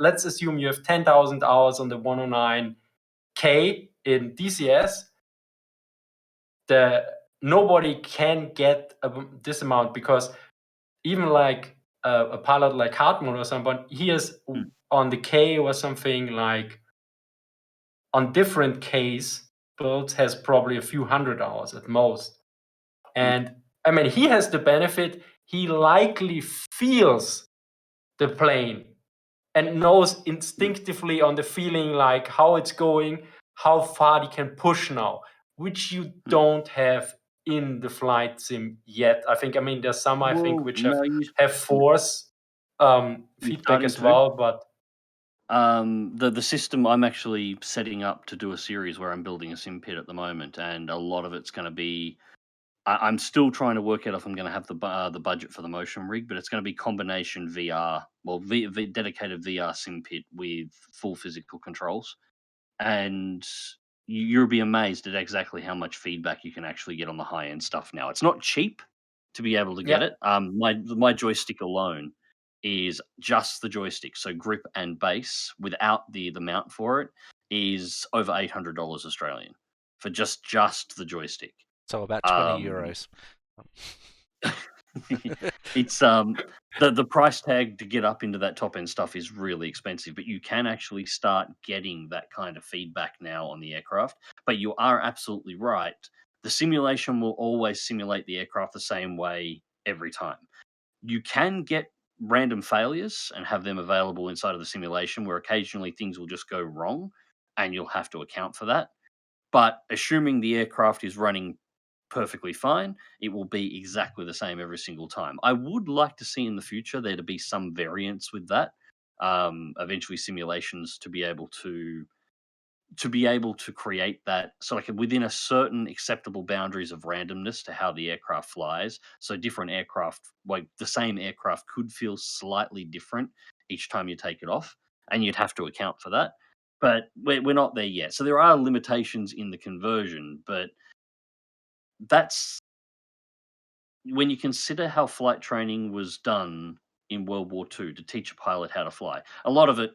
let's assume you have 10,000 hours on the 109K in DCS, nobody can get this amount, because even like a pilot like Hartmut or someone, he is Mm. on the K or something, like on different Ks builds, has probably a few hundred hours at most. And I mean, he has the benefit, he likely feels the plane and knows instinctively on the feeling, like how it's going, how far he can push now, which you don't have in the flight sim yet. I think, I mean, there's some, I think, Well, which no, have force feedback starting as to. well, but The system I'm actually setting up to do a series where I'm building a Simpit at the moment, and a lot of it's going to be. I'm still trying to work out if I'm going to have the budget for the motion rig, but it's going to be combination VR, well, dedicated VR Simpit with full physical controls, and you'll be amazed at exactly how much feedback you can actually get on the high end stuff now. It's not cheap to be able to get yeah. it. My joystick alone is just the joystick, so grip and base without the mount for it is over $800 Australian for just the joystick. So about 20 Um, euros. it's the price tag to get up into that top end stuff is really expensive, but you can actually start getting that kind of feedback now on the aircraft. But you are absolutely right. The simulation will always simulate the aircraft the same way every time. You can get random failures and have them available inside of the simulation where occasionally things will just go wrong and you'll have to account for that. But assuming the aircraft is running perfectly fine, it will be exactly the same every single time. I would like to see in the future there to be some variance with that. Eventually, simulations to be able to create that, so like within a certain acceptable boundaries of randomness to how the aircraft flies. So different aircraft, like the same aircraft, could feel slightly different each time you take it off, and you'd have to account for that. But we're not there yet. So there are limitations in the conversion, but that's when you consider how flight training was done in World War II to teach a pilot how to fly, a lot of it,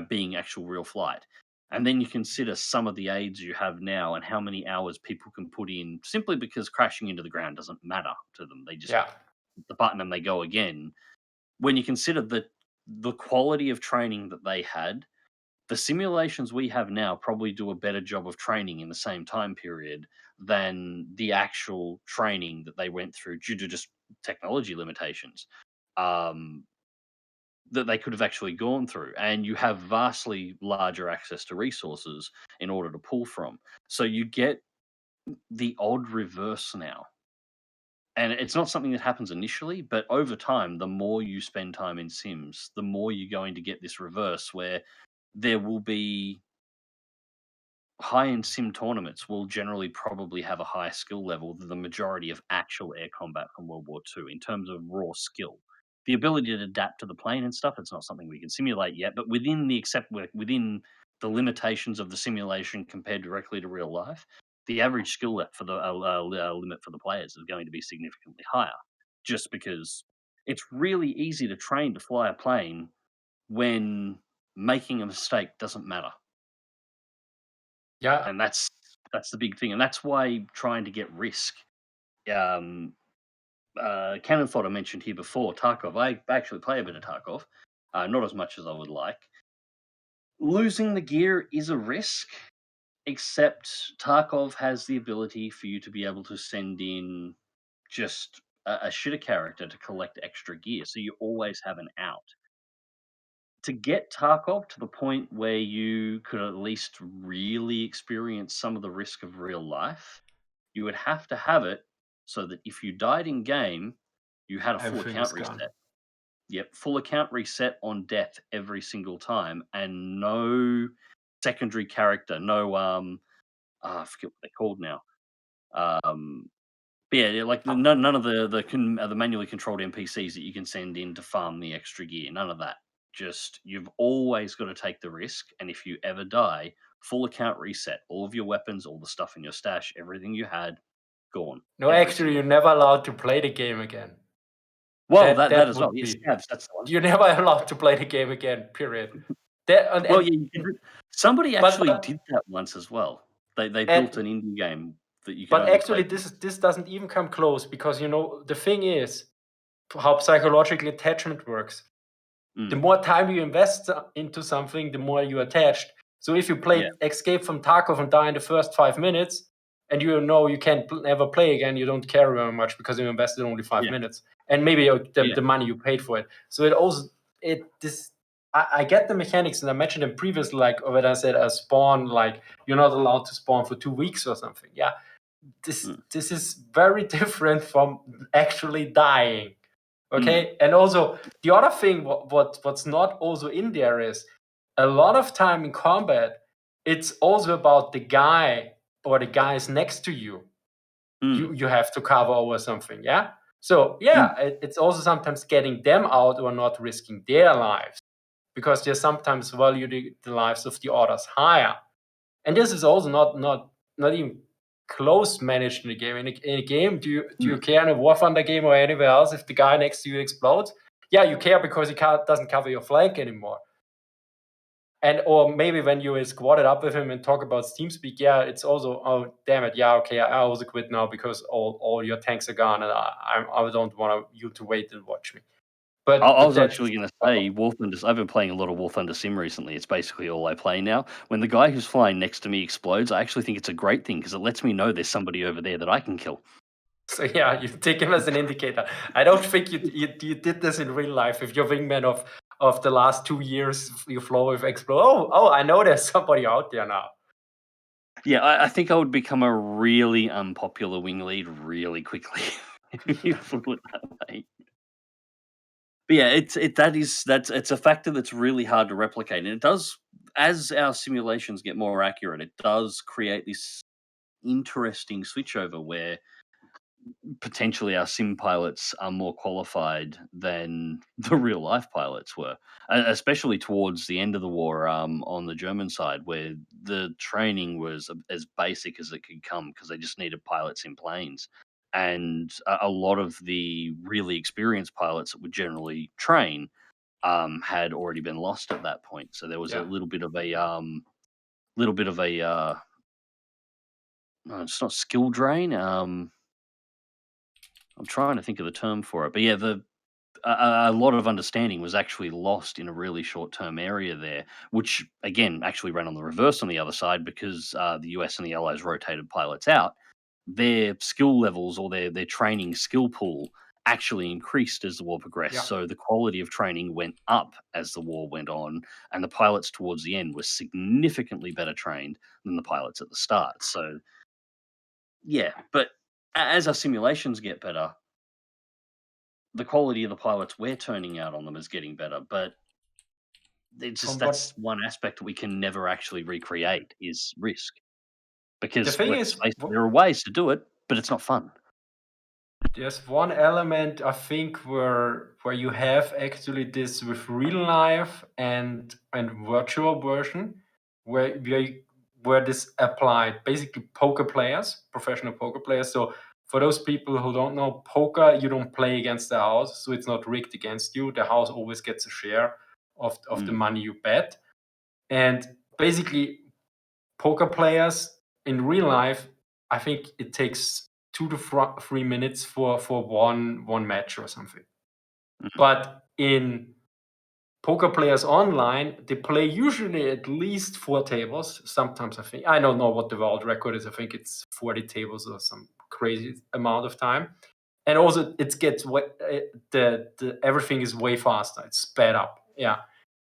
being actual real flight. And then you consider some of the aids you have now and how many hours people can put in simply because crashing into the ground doesn't matter to them. They just Yeah. hit the button and they go again. When you consider the quality of training that they had, the simulations we have now probably do a better job of training in the same time period than the actual training that they went through due to just technology limitations um, that they could have actually gone through. And you have vastly larger access to resources in order to pull from. So you get the odd reverse now. And it's not something that happens initially, but over time, the more you spend time in Sims, the more you're going to get this reverse where there will be high-end sim tournaments will generally probably have a higher skill level than the majority of actual air combat from World War II in terms of raw skill. The ability to adapt to the plane and stuff, it's not something we can simulate yet, but within the limitations of the simulation compared directly to real life, the average skill for the limit for the players is going to be significantly higher, just because it's really easy to train to fly a plane when making a mistake doesn't matter. Yeah. And that's the big thing, and that's why trying to get risk. Um, Cannon Fodder mentioned here before Tarkov. I actually play a bit of Tarkov, not as much as I would like. Losing the gear is a risk, except Tarkov has the ability for you to be able to send in just a shitter character to collect extra gear, so you always have an out. to get Tarkov to the point where you could at least really experience some of the risk of real life, you would have to have it so that if you died in game, you had a full Everything account is gone. reset. Yep, full account reset on death every single time, and no secondary character, no I forget what they're called now. But yeah, like none of the manually controlled NPCs that you can send in to farm the extra gear. None of that. Just you've always got to take the risk, and if you ever die, full account reset. All of your weapons, all the stuff in your stash, everything you had, gone. No, Every actually, single. you're never allowed to play the game again. Well, That that as well. would Yes, be. scabs. That's the one. You're never allowed to play the game again. Period. That, Well, yeah, somebody actually but did that once as well. They built and an indie game that you could but only play. actually, this doesn't even come close because the thing is how psychological attachment works. The more time you invest into something, the more you're attached. So if you play Escape from Tarkov and die in the first 5 minutes, and you know you can't never play again, you don't care very much because you invested only 5 minutes, and maybe the money you paid for it. So I get the mechanics, and I mentioned them previously, like when I said a spawn, like you're not allowed to spawn for 2 weeks or something. Yeah, this is very different from actually dying. Okay, and also the other thing, what's not also in there is a lot of time in combat. It's also about the guy or the guys next to you. You have to cover over something, yeah. So it's also sometimes getting them out or not risking their lives because they sometimes value the lives of the others higher. And this is also not even close managed in the game. In a game, do you care in a War Thunder game or anywhere else if the guy next to you explodes? Yeah, you care because he doesn't cover your flank anymore. And or maybe when you squatted up with him and talk about Steam speak, yeah, it's also, oh damn it, yeah, okay, I also quit now because all your tanks are gone and I don't want you to wait and watch me. But I was actually going to say War Thunder. I've been playing a lot of War Thunder Sim recently. It's basically all I play now. When the guy who's flying next to me explodes, I actually think it's a great thing because it lets me know there's somebody over there that I can kill. So yeah, you take him as an indicator. I don't think you did this in real life. If your wingman of the last 2 years you flew with explode, oh, I know there's somebody out there now. Yeah, I think I would become a really unpopular wing lead really quickly if you put it that way. But yeah, it's a factor that's really hard to replicate, and it does, as our simulations get more accurate, it does create this interesting switchover where potentially our sim pilots are more qualified than the real life pilots were, especially towards the end of the war on the German side, where the training was as basic as it could come because they just needed pilots in planes. And a lot of the really experienced pilots that would generally train had already been lost at that point. So there was a little bit of a no, it's not skill drain. I'm trying to think of the term for it, but yeah, a lot of understanding was actually lost in a really short term area there, which again actually ran on the reverse on the other side because the US and the Allies rotated pilots out. Their skill levels or their training skill pool actually increased as the war progressed. Yeah. So the quality of training went up as the war went on, and the pilots towards the end were significantly better trained than the pilots at the start. So yeah, but as our simulations get better, the quality of the pilots we're turning out on them is getting better, but it's just that's one aspect that we can never actually recreate is risk. Because thing let's is, face it, there are ways to do it, but it's not fun. there's one element I think where you have actually this with real life and virtual version where this applied. Basically, poker players, professional poker players. So for those people who don't know poker, you don't play against the house, so it's not rigged against you. The house always gets a share of the money you bet. And basically, poker players in real life, I think it takes 2 to 3 minutes for one match or something. But in poker players online, they play usually at least 4 tables. Sometimes I don't know what the world record is. I think it's 40 tables or some crazy amount of time. And also, it gets the everything is way faster. It's sped up. Yeah.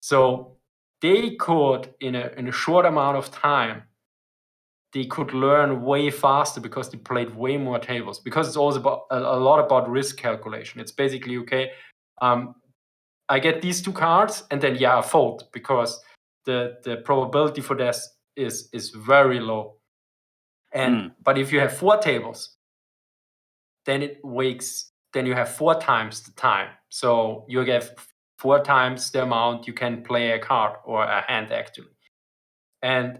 So they could, in a short amount of time, they could learn way faster because they played way more tables. Because it's also about a lot about risk calculation. It's basically, okay, I get these 2 cards, and then I fold, because the probability for this is very low. And but if you have 4 tables, then you have 4 times the time. So you get 4 times the amount you can play a card or a hand, actually. And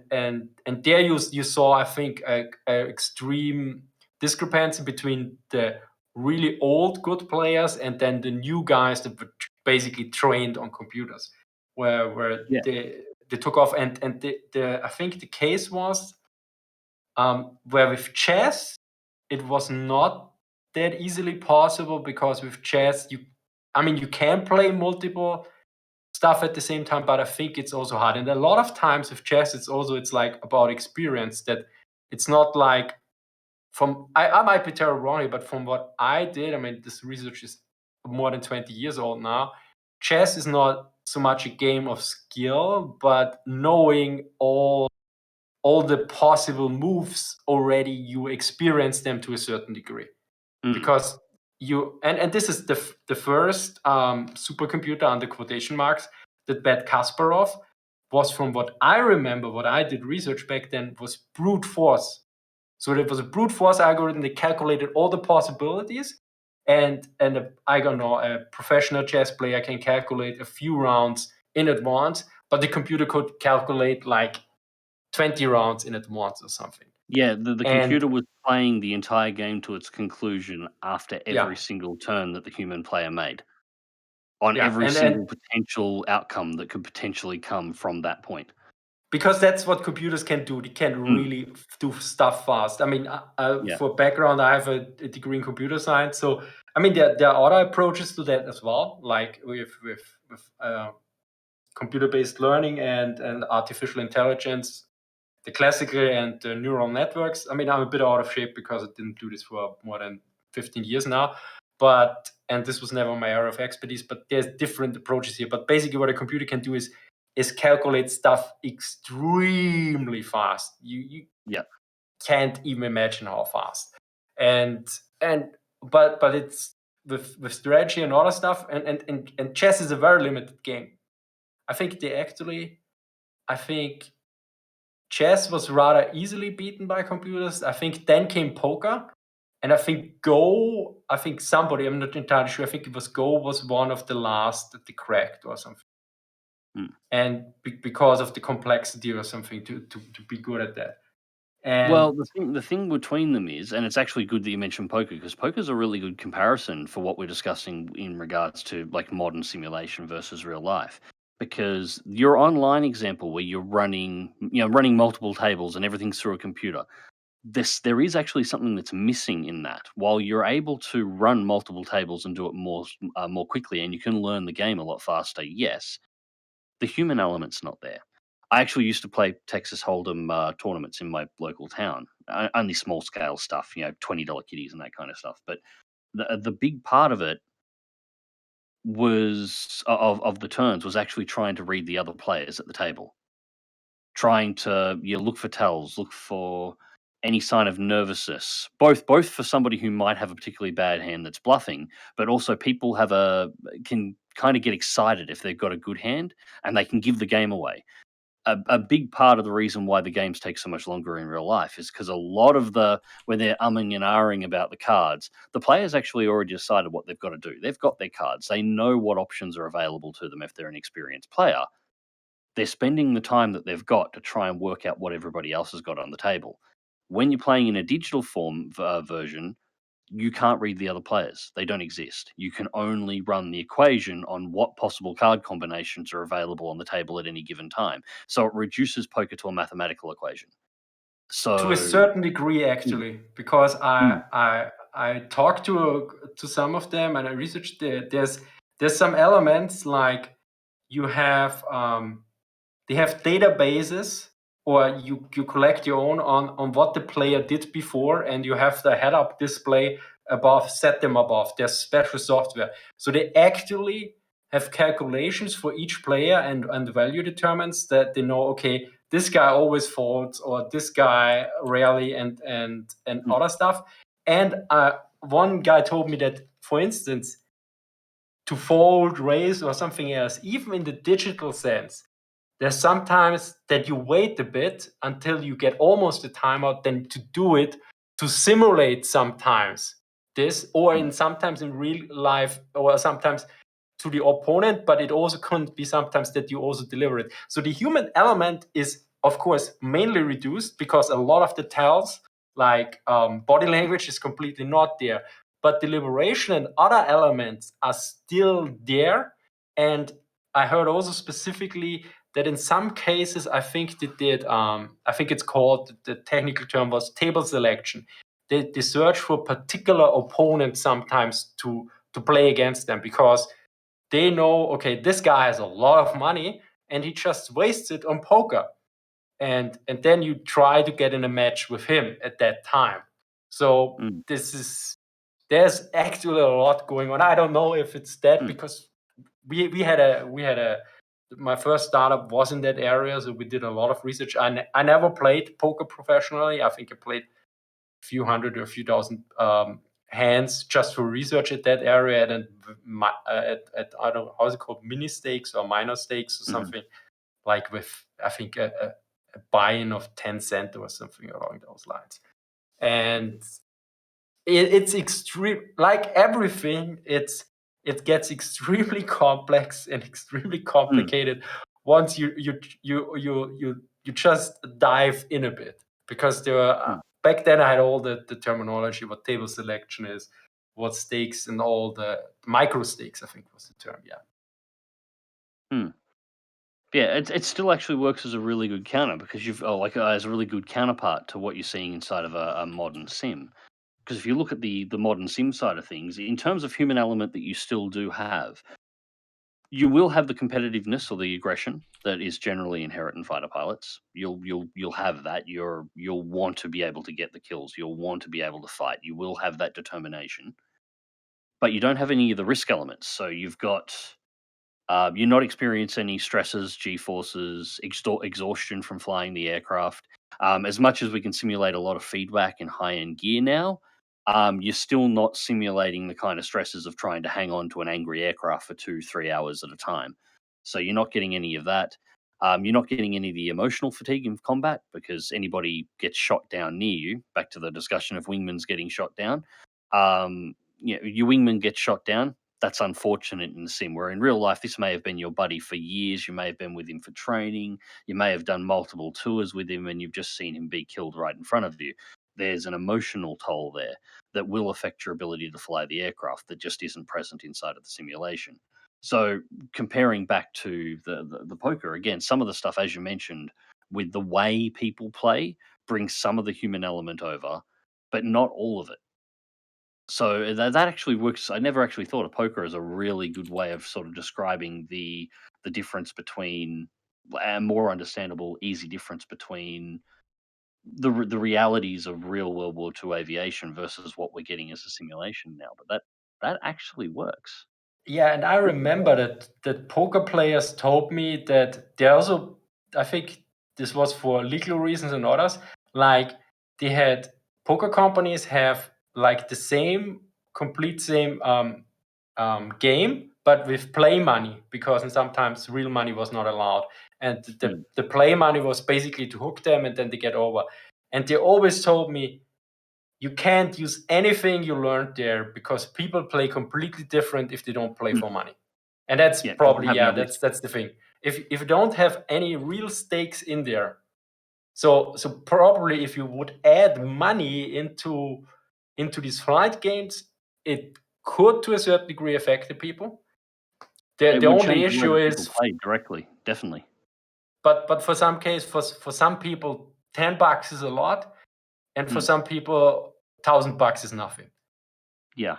there you saw, I think, a extreme discrepancy between the really old good players and then the new guys that were basically trained on computers, where they took off. And the I think the case was where with chess it was not that easily possible, because with chess you can play multiple stuff at the same time, but I think it's also hard. And a lot of times with chess, it's like about experience, that it's not like I might be terrible wrong here, but from what I did, this research is more than 20 years old now. Chess is not so much a game of skill, but knowing all the possible moves already, you experience them to a certain degree. Because and this is the first supercomputer, under quotation marks, that bet Kasparov, was, from what I remember, what I did research back then, was brute force. So it was a brute force algorithm that calculated all the possibilities, and I don't know, a professional chess player can calculate a few rounds in advance, but the computer could calculate like 20 rounds in advance or something. Yeah, the computer was playing the entire game to its conclusion after every single turn that the human player made, on every single potential outcome that could potentially come from that point. Because that's what computers can do. They can really do stuff fast. For background, I have a degree in computer science. So, there are other approaches to that as well, like with computer-based learning and artificial intelligence, the classical and the neural networks. I'm a bit out of shape because I didn't do this for more than 15 years now. And this was never my area of expertise, but there's different approaches here. But basically what a computer can do is calculate stuff extremely fast. You can't even imagine how fast. But it's with strategy and other stuff, and chess is a very limited game. I think chess was rather easily beaten by computers. I think then came poker. And I think Go, somebody, I'm not entirely sure, I think it was Go, was one of the last that they cracked or something. And because of the complexity or something, to be good at that. And well, the thing between them is, and it's actually good that you mentioned poker, because poker's a really good comparison for what we're discussing in regards to like modern simulation versus real life. Because your online example where you're running multiple tables and everything's through a computer, there is actually something that's missing in that. While you're able to run multiple tables and do it more quickly, and you can learn the game a lot faster, yes, the human element's not there. I actually used to play Texas Hold'em tournaments in my local town. Only small scale stuff, $20 kitties and that kind of stuff. But the big part of it was of the turns was actually trying to read the other players at the table, trying to look for tells, look for any sign of nervousness, both for somebody who might have a particularly bad hand that's bluffing, but also people can kind of get excited if they've got a good hand and they can give the game away. A big part of the reason why the games take so much longer in real life is because a lot of when they're umming and ahhing about the cards, the players actually already decided what they've got to do. They've got their cards. They know what options are available to them if they're an experienced player. They're spending the time that they've got to try and work out what everybody else has got on the table. When you're playing in a digital form version, you can't read the other players. They don't exist. You can only run the equation on what possible card combinations are available on the table at any given time. So it reduces poker to a mathematical equation. So to a certain degree, actually, because I talked to some of them and I researched there's some elements like you have they have databases, or you collect your own on what the player did before, and you have the head-up display above, set them above. There's special software. So they actually have calculations for each player, and the value determines that they know, okay, this guy always folds, or this guy rarely, and other stuff. And one guy told me that, for instance, to fold, raise, or something else, even in the digital sense, there's sometimes that you wait a bit until you get almost a timeout, then to do it, to simulate sometimes this, or sometimes in real life, or sometimes to the opponent, but it also can be sometimes that you also deliver it. So the human element is, of course, mainly reduced, because a lot of the tells, like body language, is completely not there. But deliberation and other elements are still there. And I heard also specifically that in some cases, I think they did, I think it's called, the technical term was table selection. They search for particular opponents sometimes to play against them, because they know, okay, this guy has a lot of money and he just wastes it on poker. And then you try to get in a match with him at that time. So there's actually a lot going on. I don't know if it's that, because we had a my first startup was in that area, so we did a lot of research. I never played poker professionally. I think I played a few hundred or a few thousand hands just for research at that area, and at I don't know, how's it called, mini stakes or minor stakes or something, like with, I think, a buy-in of 10 cents or something along those lines. And it's extreme, like everything, it gets extremely complex and extremely complicated once you just dive in a bit, because there were back then I had all the terminology, what table selection is, what stakes, and all the micro stakes, I think was the term. Yeah, it still actually works as a really good counter, because you've as a really good counterpart to what you're seeing inside of a modern sim. Because if you look at the modern sim side of things, in terms of human element that you still do have, you will have the competitiveness or the aggression that is generally inherent in fighter pilots. You'll have that. You'll want to be able to get the kills. You'll want to be able to fight. You will have that determination, but you don't have any of the risk elements. So you've got you're not experiencing any stresses, G-forces, exhaustion from flying the aircraft. As much as we can simulate a lot of feedback in high-end gear now, you're still not simulating the kind of stresses of trying to hang on to an angry aircraft for 2-3 hours at a time. So you're not getting any of that. You're not getting any of the emotional fatigue in combat, because anybody gets shot down near you. Back to the discussion of wingmans getting shot down. Your wingman gets shot down. That's unfortunate in the sim, where in real life, this may have been your buddy for years. You may have been with him for training. You may have done multiple tours with him, and you've just seen him be killed right in front of you. There's an emotional toll there that will affect your ability to fly the aircraft that just isn't present inside of the simulation. So comparing back to the poker, again, some of the stuff, as you mentioned, with the way people play, brings some of the human element over, but not all of it. So that actually works. I never actually thought of poker as a really good way of sort of describing the difference between a more understandable, easy difference between the realities of real World War II aviation versus what we're getting as a simulation now. But that actually works. Yeah, and I remember that poker players told me that they also, I think this was for legal reasons and others, like they had, poker companies have like the complete same game, but with play money, because sometimes real money was not allowed. And the play money was basically to hook them, and then they get over. And they always told me, you can't use anything you learned there, because people play completely different if they don't play for money. And that's probably, that's the thing. If you don't have any real stakes in there, so probably if you would add money into these flight games, it could to a certain degree affect the people. The only issue is play directly, definitely. But for some case, for some people, $10 is a lot, and for some people, $1,000 is nothing. Yeah.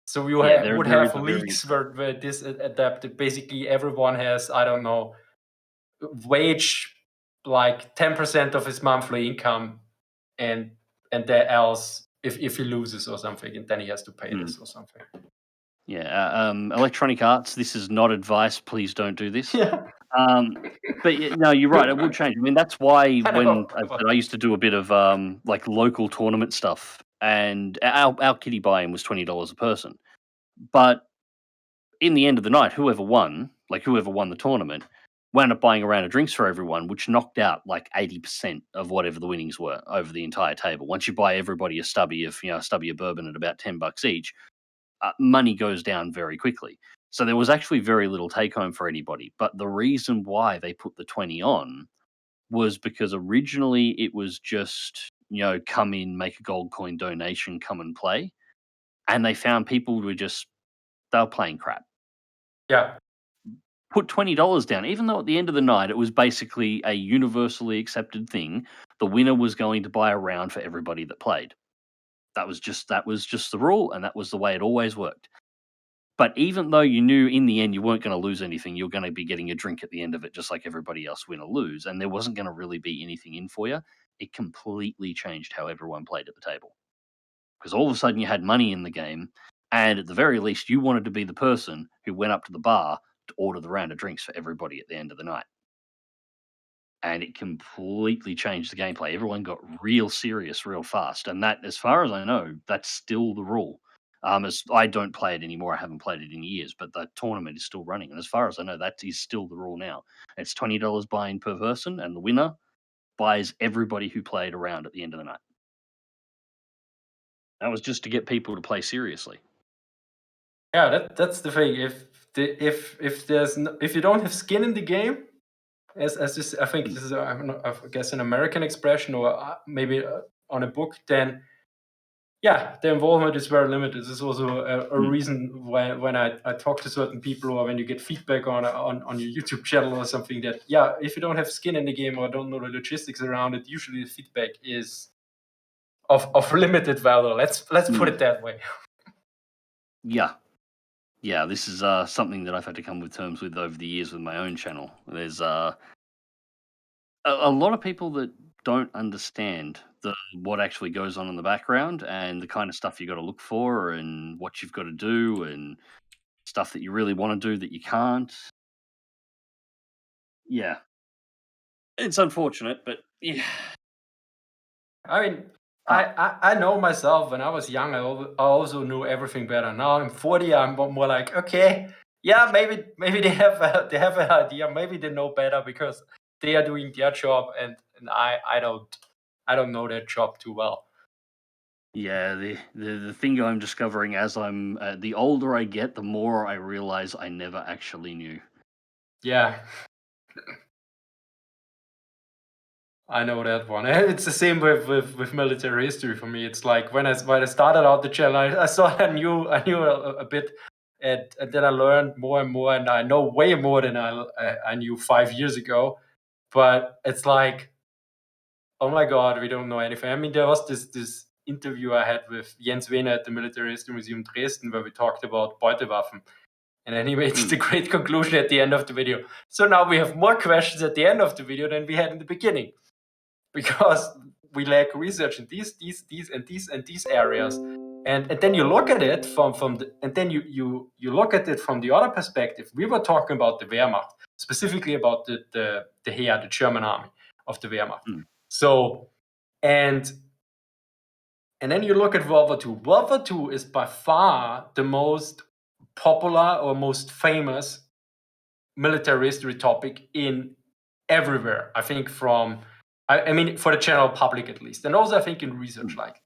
So you would have leaks where this adapted. Basically, everyone has, I don't know, wage like 10% of his monthly income, and that else if he loses or something, and then he has to pay this or something. Yeah, Electronic Arts, this is not advice. Please don't do this. Yeah. But no, you're right. It will change. I mean, that's why I when know. I used to do a bit of like local tournament stuff, and our kitty buy-in was $20 a person. But in the end of the night, whoever won the tournament, wound up buying a round of drinks for everyone, which knocked out like 80% of whatever the winnings were over the entire table. Once you buy everybody a stubby of bourbon at about $10 each, money goes down very quickly. So there was actually very little take home for anybody. But the reason why they put the 20 on was because originally it was just, come in, make a gold coin donation, come and play. And they found people they were playing crap. Yeah. Put $20 down, even though at the end of the night it was basically a universally accepted thing. The winner was going to buy a round for everybody that played. That was just the rule, and that was the way it always worked. But even though you knew in the end you weren't going to lose anything, you're going to be getting a drink at the end of it, just like everybody else, win or lose, and there wasn't going to really be anything in for you, it completely changed how everyone played at the table. Because all of a sudden you had money in the game, and at the very least you wanted to be the person who went up to the bar to order the round of drinks for everybody at the end of the night. And it completely changed the gameplay. Everyone got real serious real fast, and that, as far as I know, that's still the rule. As I don't play it anymore, I haven't played it in years, but the tournament is still running, and as far as I know, that is still the rule now. It's $20 buy-in per person, and the winner buys everybody who played around at the end of the night. That was just to get people to play seriously. Yeah, that's the thing. If you don't have skin in the game, as this, I think this is I guess an American expression, or maybe on a book, then yeah, the involvement is very limited. This is also a reason when I talk to certain people, or when you get feedback on your YouTube channel or something, that if you don't have skin in the game or don't know the logistics around it, usually the feedback is of limited value. Let's put it that way. Yeah, this is something that I've had to come with terms with over the years with my own channel. There's a lot of people that don't understand what actually goes on in the background, and the kind of stuff you got to look for, and what you've got to do, and stuff that you really want to do that you can't. Yeah, it's unfortunate, but yeah. I mean, I know myself. When I was young, I also knew everything better. Now I'm 40. I'm more like, okay, yeah, maybe they have an idea. Maybe they know better because they are doing their job, and I don't know their job too well. Yeah, the thing I'm discovering as I'm the older I get, the more I realize I never actually knew. Yeah. I know that one. It's the same with military history for me. It's like when I started out the channel, I saw I knew a bit, and then I learned more and more, and I know way more than I knew 5 years ago. But it's like, oh my God, we don't know anything. I mean, there was this interview I had with Jens Wehner at the Military History Museum Dresden, where we talked about Beutewaffen. And then he made the great conclusion at the end of the video. So now we have more questions at the end of the video than we had in the beginning, because we lack research in these areas. And then you look at it you look at it from the other perspective. We were talking about the Wehrmacht, specifically about the Heer, the German army of the Wehrmacht. So, and then you look at World War II. World War II is by far the most popular or most famous military history topic in everywhere. I think I mean, for the general public at least, and also I think in research like.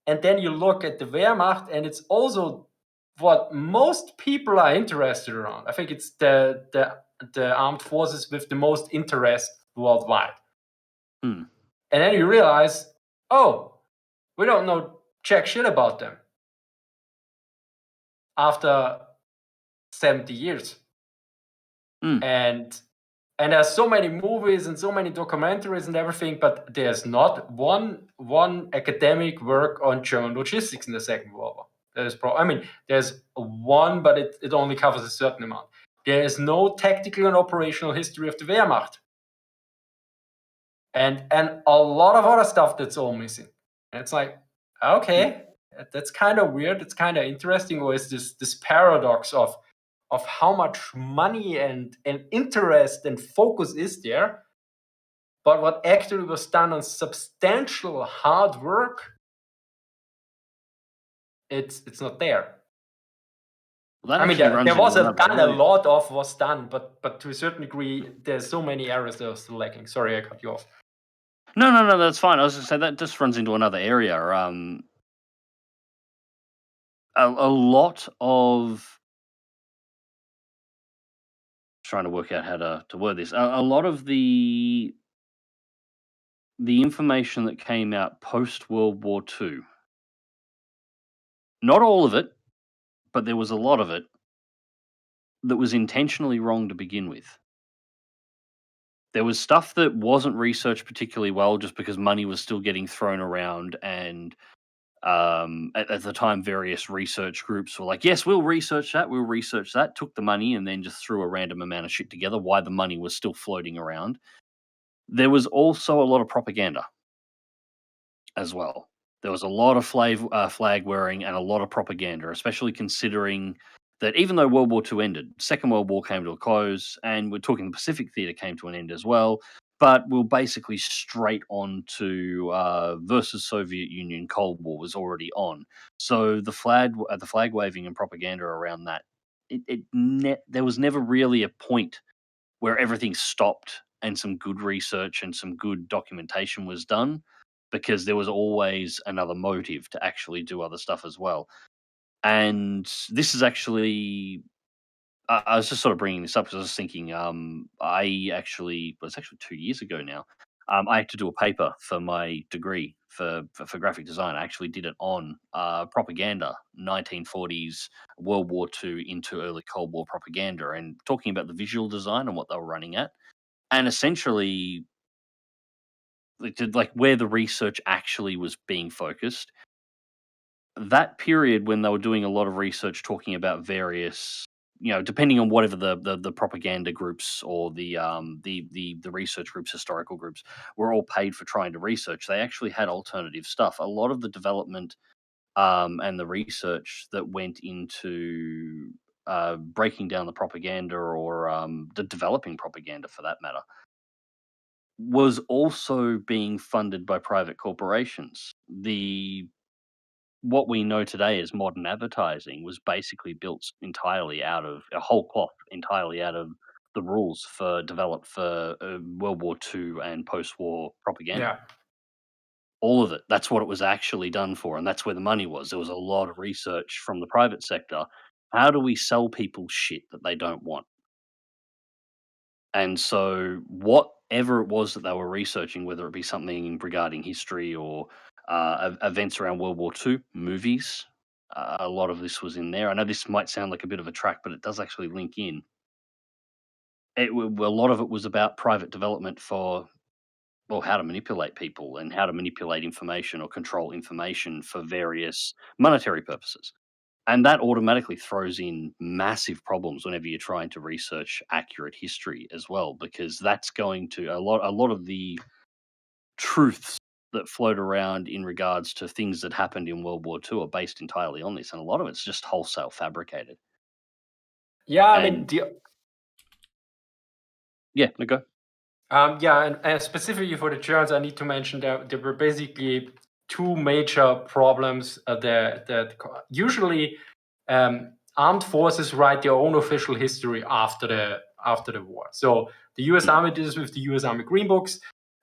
And then you look at the Wehrmacht, and it's also what most people are interested around. I think it's the armed forces with the most interest worldwide. And then you realize, oh, we don't know jack shit about them after 70 years. And there's so many movies and so many documentaries and everything, but there's not one academic work on German logistics in the Second World War. There's one, but it only covers a certain amount. There is no tactical and operational history of the Wehrmacht. And a lot of other stuff that's all missing. And it's like, okay, that's kind of weird. It's kind of interesting. Or is this paradox of how much money and interest and focus is there, but what actually was done on substantial hard work, it's not there. Well, that I mean, actually runs there into was another a area. lot of was done, but to a certain degree, there's so many areas that are still lacking. Sorry, I cut you off. No, that's fine. I was going to say that just runs into another area. A lot of trying to work out how to word this. A lot of the information that came out post World War II, not all of it, but there was a lot of it that was intentionally wrong to begin with. There was stuff that wasn't researched particularly well just because money was still getting thrown around, and at the time various research groups were like, yes, we'll research that, took the money and then just threw a random amount of shit together while the money was still floating around. There was also a lot of propaganda as well. There was a lot of flag wearing and a lot of propaganda, especially considering that even though World War II ended, Second World War came to a close, and we're talking the Pacific Theater came to an end as well, but we're basically straight on to versus Soviet Union. Cold War was already on, so the flag waving and propaganda around that, there was never really a point where everything stopped and some good research and some good documentation was done, because there was always another motive to actually do other stuff as well. And this is actually, I was just sort of bringing this up because I was thinking, it's actually 2 years ago now. I had to do a paper for my degree for graphic design. I actually did it on propaganda, 1940s World War II into early Cold War propaganda, and talking about the visual design and what they were running at, and essentially like where the research actually was being focused. That period when they were doing a lot of research talking about various, depending on whatever the propaganda groups or the research groups, historical groups, were all paid for trying to research, they actually had alternative stuff. A lot of the development and the research that went into breaking down the propaganda, or the developing propaganda for that matter, was also being funded by private corporations. What we know today as modern advertising was basically built entirely out of a whole cloth, entirely out of the rules developed for World War II and post-war propaganda. Yeah. All of it. That's what it was actually done for, and that's where the money was. There was a lot of research from the private sector. How do we sell people shit that they don't want? And so whatever it was that they were researching, whether it be something regarding history or events around World War II, movies, a lot of this was in there. I know this might sound like a bit of a track, but it does actually link in. A lot of it was about private development for, well, how to manipulate people and how to manipulate information or control information for various monetary purposes. And that automatically throws in massive problems whenever you're trying to research accurate history as well, because that's going to a lot of the truths that float around in regards to things that happened in World War II are based entirely on this, and a lot of it's just wholesale fabricated. Yeah, I And mean, go. and specifically for the Germans, I need to mention that there were basically two major problems that usually armed forces write their own official history after the war. So the U.S. Army did this with the U.S. Army Green Books.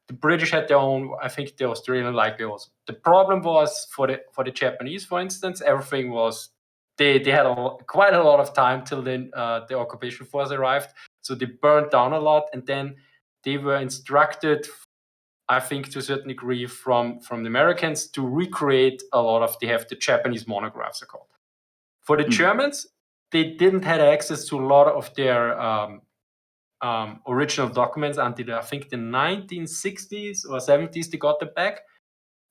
The British had their own. I think the Australian likely also. The problem was for the Japanese, for instance, everything was they had quite a lot of time till then the occupation force arrived. So they burned down a lot, and then they were instructed, I think, to a certain degree from the Americans to recreate a lot of. They have the Japanese monographs are called. For the Germans, they didn't have access to a lot of their original documents until I think the 1960s or 70s. They got them back,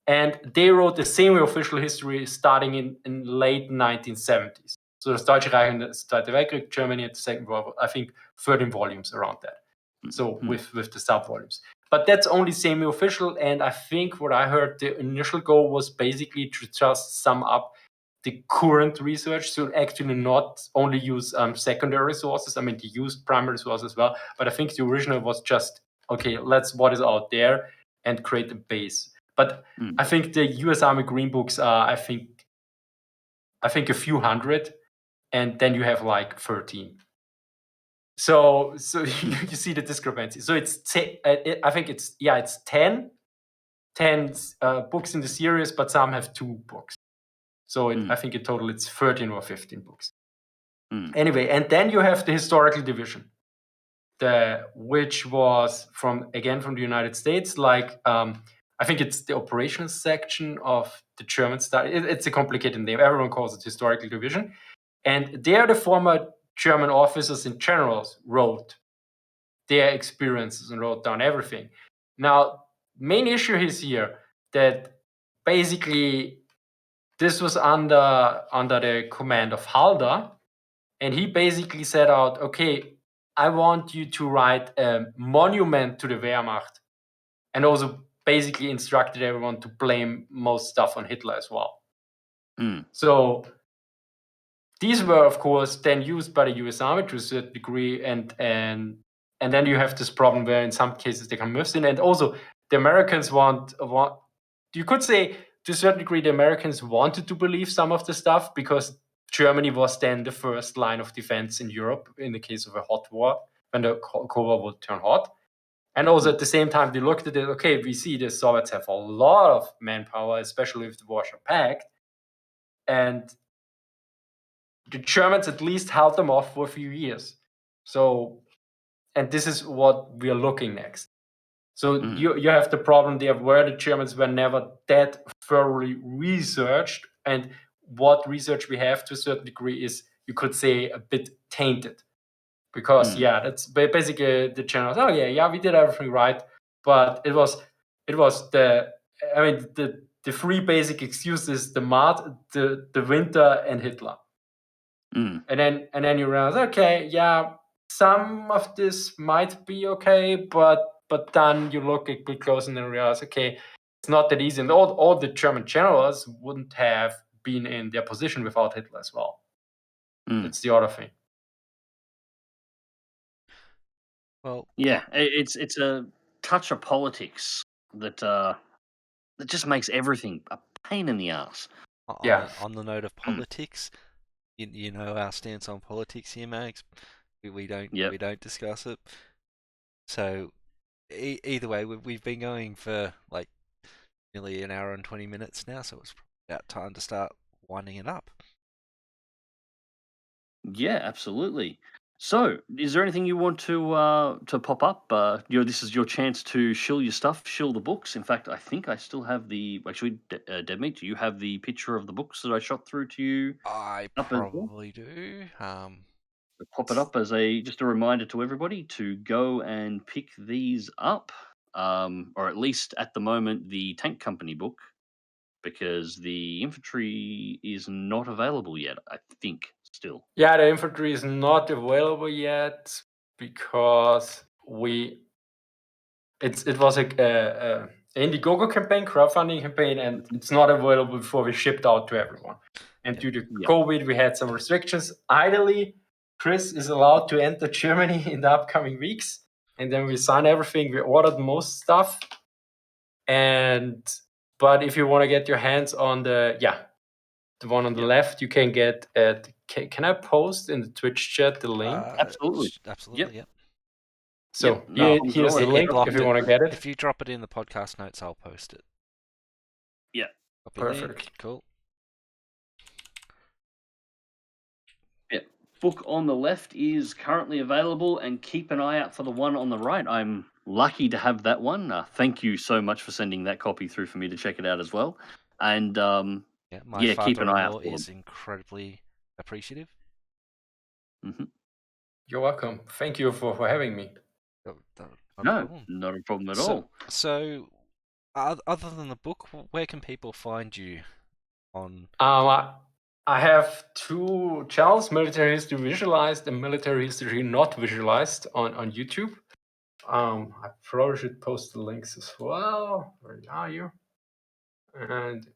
and they wrote the semi-official history starting in late 1970s. So das Deutsche Reich and the Zweite Weltkrieg, Germany at the Second World War, I think 13 volumes around that. So with the sub volumes. but that's only semi-official. And I think what I heard, the initial goal was basically to just sum up the current research, so actually not only use secondary sources. I mean, they used primary sources as well, but I think the original was just, okay, what is out there and create a base. But I think the US Army Green Books are, I think a few hundred, and then you have like 13. So you see the discrepancy. So it's I think it's 10 books in the series, but some have 2 books. So I think in total it's 13 or 15 books. Anyway, and then you have the historical division, which was from the United States. Like I think it's the operations section of the German study. It's a complicated name. Everyone calls it historical division. And there the former German officers and generals wrote their experiences and wrote down everything. Now, main issue is here that basically this was under the command of Halder, and he basically set out, okay, I want you to write a monument to the Wehrmacht, and also basically instructed everyone to blame most stuff on Hitler as well. So these were, of course, then used by the US Army to a certain degree, and then you have this problem where in some cases they come missing, and also the Americans want you could say to a certain degree the Americans wanted to believe some of the stuff because Germany was then the first line of defense in Europe in the case of a hot war, when the Cold War would turn hot. And also at the same time, they looked at it, okay, we see the Soviets have a lot of manpower, especially with the Warsaw Pact. And the Germans at least held them off for a few years. So, and this is what we are looking next. So you have the problem there where the Germans were never that thoroughly researched, and what research we have to a certain degree is, you could say, a bit tainted. Because that's basically the generals. Oh yeah, we did everything right, but it was the 3 basic excuses: the mud, the winter, and Hitler. And then you realize, okay, yeah, some of this might be okay, but then you look a bit closer and realize, okay, it's not that easy. And all the German generals wouldn't have been in their position without Hitler as well. That's the other thing. Well, yeah, it's a touch of politics that just makes everything a pain in the ass. On the note of politics, you know our stance on politics here, Mags. We don't discuss it. So either way, we've been going for like nearly an hour and 20 minutes now, so it's about time to start winding it up. Yeah, absolutely. So, is there anything you want to pop up? This is your chance to shill your stuff, shill the books. In fact, I think I still have Deadmeat, do you have the picture of the books that I shot through to you? I probably do. Pop it up as just a reminder to everybody to go and pick these up, or at least at the moment the Tank Company book, because the infantry is not available yet, I think, still. Yeah, the infantry is not available yet because it was a Indiegogo campaign, crowdfunding campaign, and it's not available before we shipped out to everyone. And due to COVID, we had some restrictions. Ideally, Chris is allowed to enter Germany in the upcoming weeks, and then we sign everything. We ordered most stuff, but if you want to get your hands on the one on the left, you can get at. Can I post in the Twitch chat the link? Absolutely. Yep. So here's the link if you want to get it. If you drop it in the podcast notes, I'll post it. Yeah. Perfect. Cool. Yeah. Book on the left is currently available, and keep an eye out for the one on the right. I'm lucky to have that one. Thank you so much for sending that copy through for me to check it out as well. And my keep an eye out father-in-law for is them. incredibly appreciative. You're welcome. Thank you for having me. Not a problem at all. So, other than the book, where can people find you on? I have 2 channels: Military History Visualized and Military History Not Visualized on YouTube. I probably should post the links as well. Where are you? And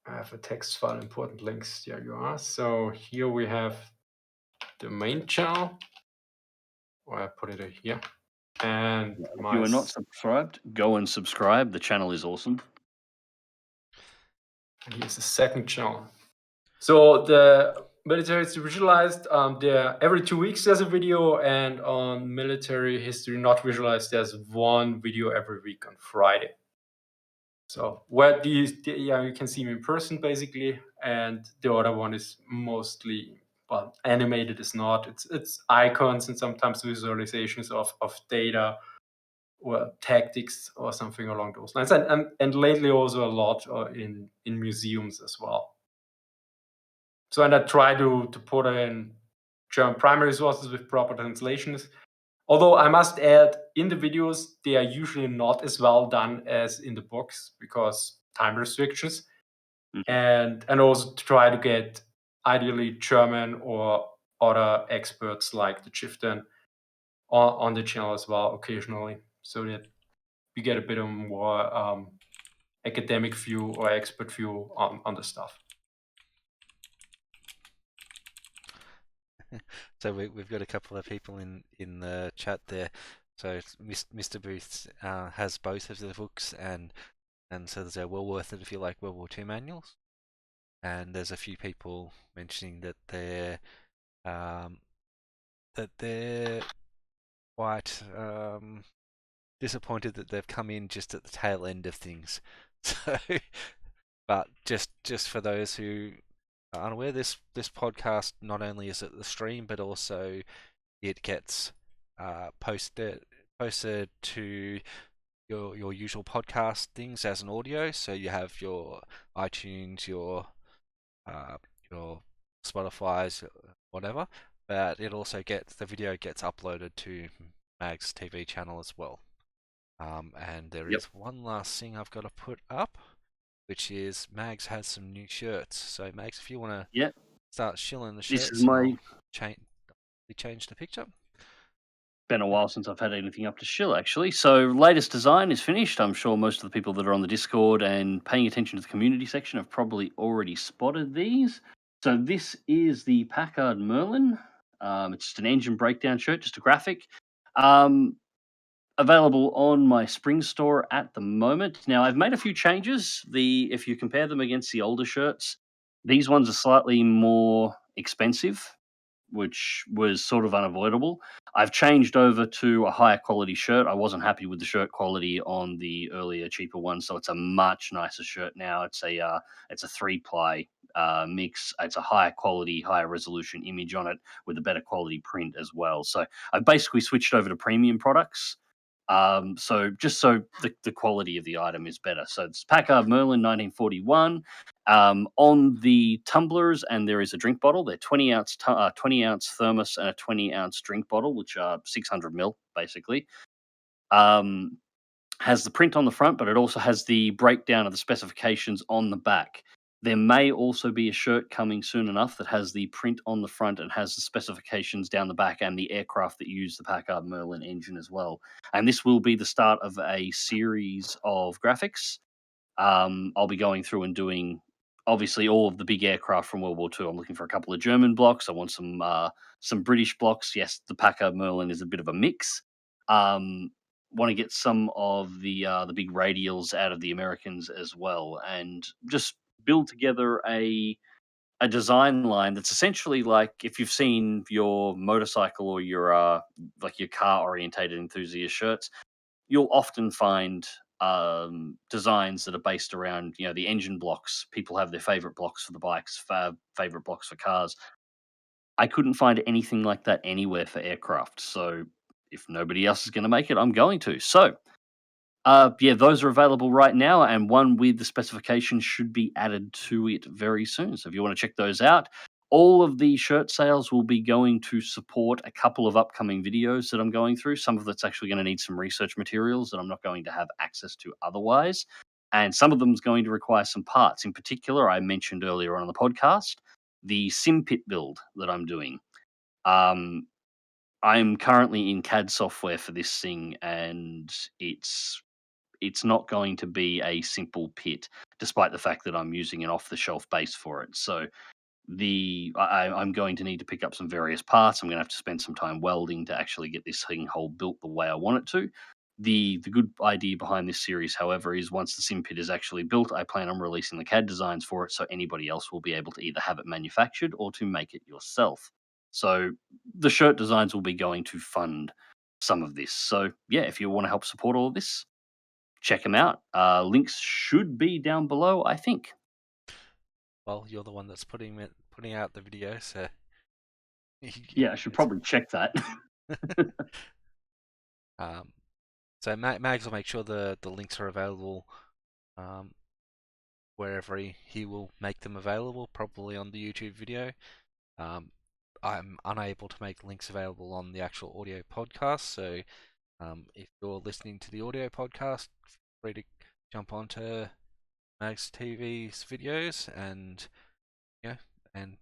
I have a text file, important links. There you are. So here we have the main channel. Or I put it here. And If you are not subscribed, go and subscribe. The channel is awesome. And here's the second channel. So the military is visualized. Every 2 weeks there's a video, and on military history not visualized, there's one video every week on Friday. So where you can see me in person basically, and the other one is mostly, well, animated is not. It's icons and sometimes visualizations of data or tactics or something along those lines, and lately also a lot in museums as well. So, and I try to put in German primary sources with proper translations. Although I must add, in the videos, they are usually not as well done as in the books because time restrictions. And also to try to get ideally German or other experts like the chieftain on the channel as well occasionally, so that we get a bit of more academic view or expert view on the stuff. So we've got a couple of people in the chat there. So Mr. Booth has both of the books, and so they're well worth it if you like World War II manuals. And there's a few people mentioning that they're quite disappointed that they've come in just at the tail end of things. So, but just for those who are unaware, this podcast not only is it the stream, but also it gets posted to your usual podcast things as an audio. So you have your iTunes, your Spotify's, whatever. But it also the video gets uploaded to MagzTV channel as well. And there is one last thing I've got to put up, which is Mags has some new shirts. So Mags, if you want to start shilling the shirts, this is my change the picture. Been a while since I've had anything up to shill, actually. So latest design is finished. I'm sure most of the people that are on the Discord and paying attention to the community section have probably already spotted these. So this is the Packard Merlin. It's just an engine breakdown shirt, just a graphic. Available on my Spring store at the moment. Now, I've made a few changes. If you compare them against the older shirts, these ones are slightly more expensive, which was sort of unavoidable. I've changed over to a higher quality shirt. I wasn't happy with the shirt quality on the earlier, cheaper one, so it's a much nicer shirt now. It's a 3-ply mix. It's a higher quality, higher resolution image on it with a better quality print as well. So I've basically switched over to premium products. So just so the quality of the item is better. So it's Packard Merlin 1941. On the tumblers, and there is a drink bottle. They're 20-ounce thermos and a 20-ounce drink bottle, which are 600 ml basically. Has the print on the front, but it also has the breakdown of the specifications on the back. There may also be a shirt coming soon enough that has the print on the front and has the specifications down the back and the aircraft that use the Packard Merlin engine as well. And this will be the start of a series of graphics. I'll be going through and doing obviously all of the big aircraft from World War II. I'm looking for a couple of German blocks. I want some British blocks. Yes, the Packard Merlin is a bit of a mix. Want to get some of the big radials out of the Americans as well, and just build together a design line that's essentially like if you've seen your motorcycle or your like your car orientated enthusiast shirts, you'll often find designs that are based around the engine blocks. People have their favorite blocks for the bikes, favorite blocks for cars. I couldn't find anything like that anywhere for aircraft. So if nobody else is going to make it, I'm going to. So those are available right now, and one with the specifications should be added to it very soon. So if you want to check those out, all of the shirt sales will be going to support a couple of upcoming videos that I'm going through. Some of that's actually going to need some research materials that I'm not going to have access to otherwise. And some of them is going to require some parts. In particular, I mentioned earlier on the podcast, the Simpit build that I'm doing. I'm currently in CAD software for this thing, and it's not going to be a simple pit, despite the fact that I'm using an off-the-shelf base for it. So I'm going to need to pick up some various parts. I'm going to have to spend some time welding to actually get this thing whole built the way I want it to. The good idea behind this series, however, is once the Simpit is actually built, I plan on releasing the CAD designs for it, so anybody else will be able to either have it manufactured or to make it yourself. So the shirt designs will be going to fund some of this. So yeah, if you want to help support all of this, check them out. Links should be down below, I think. Well, you're the one that's putting out the video, so Yeah, I should probably check that. So Mags will make sure the links are available wherever he will make them available, probably on the YouTube video. I'm unable to make links available on the actual audio podcast, so if you're listening to the audio podcast, feel free to jump onto MagzTV's videos and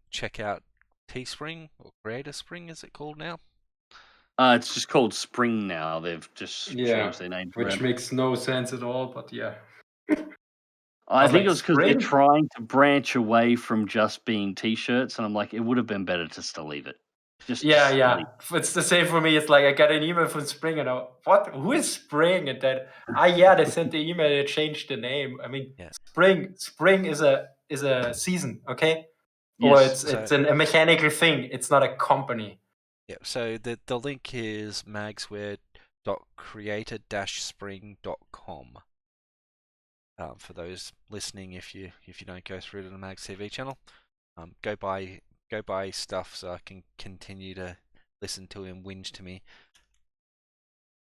check out Teespring or Creator Spring, is it called now? It's just called Spring now. They've just changed their name to which Reverb. makes no sense at all, but yeah. I think like, it was because they're Spring? trying to branch away from just being t-shirts, and I'm like, it would have been better just to leave it. Just Yeah. leave. It's the same for me. It's like I got an email from Spring and what? Who is Spring? And then they sent the email, they changed the name. I mean, Yeah. Spring is a season, okay? Yes. Or it's a mechanical thing. It's not a company. Yeah, so the link is magsware.creator-spring.com. For those listening, if you don't go through to the MagzTV channel, go buy stuff so I can continue to listen to him whinge to me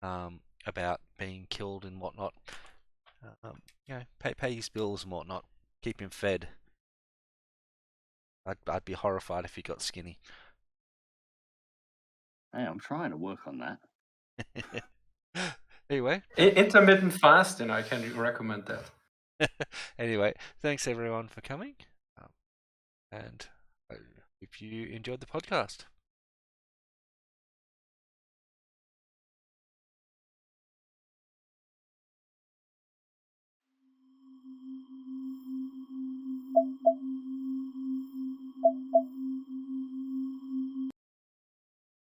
about being killed and whatnot. Pay his bills and whatnot. Keep him fed. I'd be horrified if he got skinny. Hey, I'm trying to work on that. Anyway. Intermittent fasting, I can recommend that. Anyway, thanks everyone for coming. And if you enjoyed the podcast.